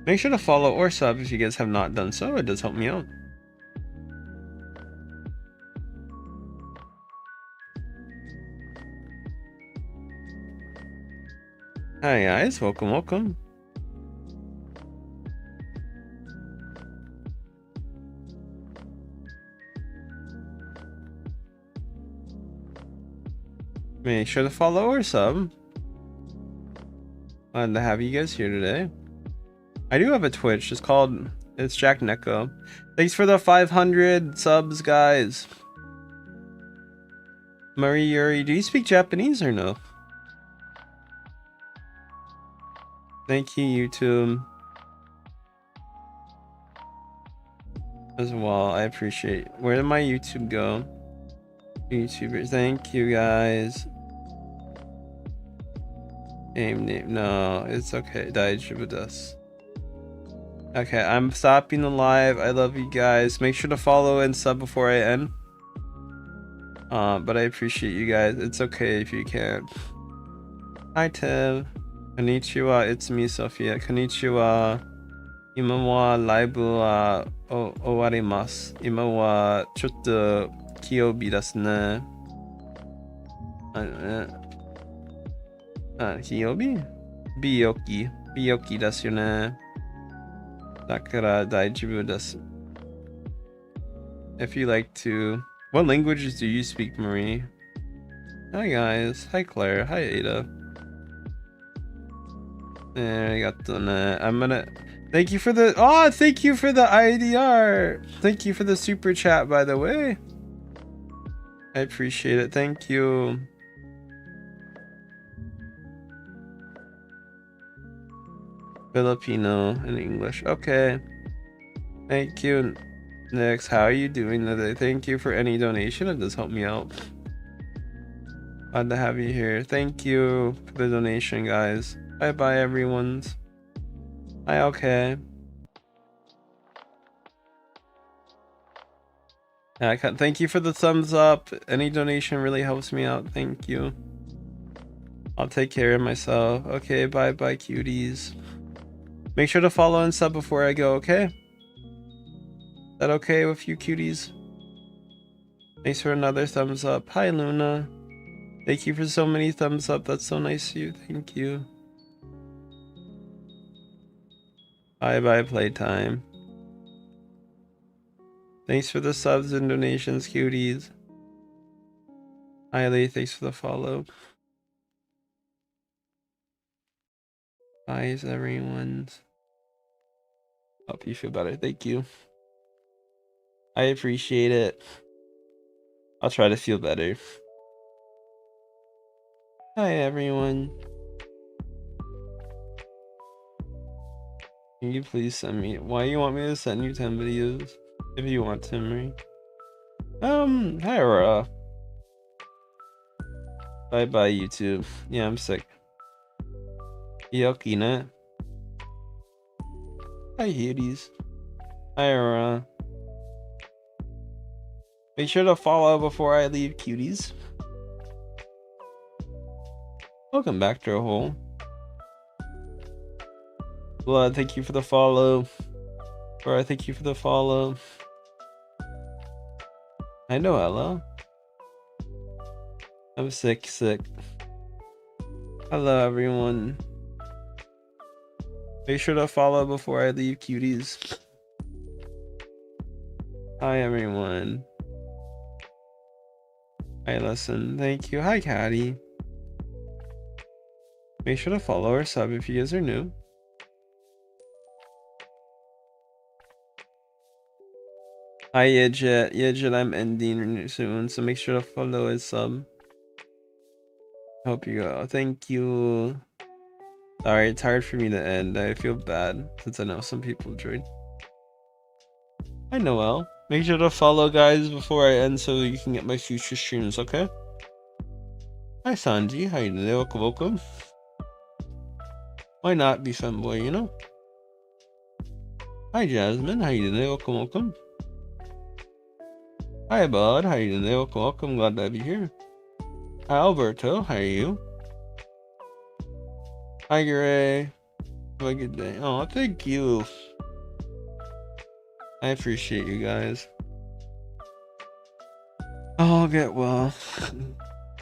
Make sure to follow or sub if you guys have not done so. It does help me out. Hi, guys. Welcome. Make sure to follow or sub. Glad to have you guys here today. I do have a Twitch. It's Jack Neko. Thanks for the 500 subs, guys. Marie Yuri, do you speak Japanese or no? Thank you, YouTube. As well, I appreciate. Where did my YouTube go? YouTubers, thank you, guys. Name, no, it's okay. Daijoubu desu. Okay, I'm stopping the live. I love you guys. Make sure to follow and sub before I end. But I appreciate you guys. It's okay if you can't. Hi, Tim. Konnichiwa, it's me, Sophia. Konnichiwa. Ima wa live wa owarimasu. Ima wa chotto kiyobi desu ne. Kiyobi? Biyoki. Biyoki desu yo ne. Dakara daijibu desu. If you like to. What languages do you speak, Marie? Hi guys. Hi Claire. Hi Ada. There, I got the. I'm gonna. Thank you for the. Oh, thank you for the IDR. Thank you for the super chat, by the way. I appreciate it. Thank you. Filipino and English. Okay. Thank you. Next, how are you doing today? Thank you for any donation. It does help me out. Glad to have you here. Thank you for the donation, guys. Bye bye, everyone's. Hi, okay. Yeah, thank you for the thumbs up. Any donation really helps me out. Thank you. I'll take care of myself. Okay, bye bye, cuties. Make sure to follow and sub before I go, okay? Is that okay with you, cuties? Thanks for another thumbs up. Hi, Luna. Thank you for so many thumbs up. That's so nice of you. Thank you. Bye bye, playtime. Thanks for the subs and donations, cuties. Hi, Lee. Thanks for the follow. Bye, everyone. Hope you feel better. Thank you. I appreciate it. I'll try to feel better. Hi, everyone. Can you please send me? Why you want me to send you 10 videos? If you want to, Marie. Hi, Aurora. Bye bye, YouTube. Yeah, I'm sick. Yokina. Hi, Hades. Hi, Aurora. Make sure to follow before I leave, cuties. Welcome back to a hole. Blood, thank you for the follow. Aurora, thank you for the follow. I know, hello. I'm sick. Hello, everyone. Make sure to follow before I leave, cuties. Hi, everyone. Hi, listen. Thank you. Hi, Caddy. Make sure to follow or sub if you guys are new. Hi, Yidget. Yidget, I'm ending soon, so make sure to follow and sub. Hope you go. Thank you. Sorry, it's hard for me to end. I feel bad since I know some people joined. Hi, Noel. Make sure to follow, guys, before I end so you can get my future streams, okay? Hi, Sanji. How you doing? Welcome. Why not be fanboy, you know? Hi, Jasmine. How you doing? Welcome. Hi, Bud. How you doing? Welcome. Glad to have you here. Hi, Alberto. How are you? Hi, Gray. Have a good day. Oh, thank you. I appreciate you guys. Oh, get well.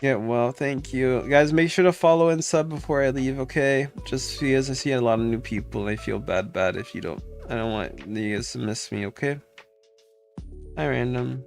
Get well. Thank you. Guys, make sure to follow and sub before I leave, okay? Just because I see a lot of new people. I feel bad if you don't. I don't want you guys to miss me, okay? Hi, Random.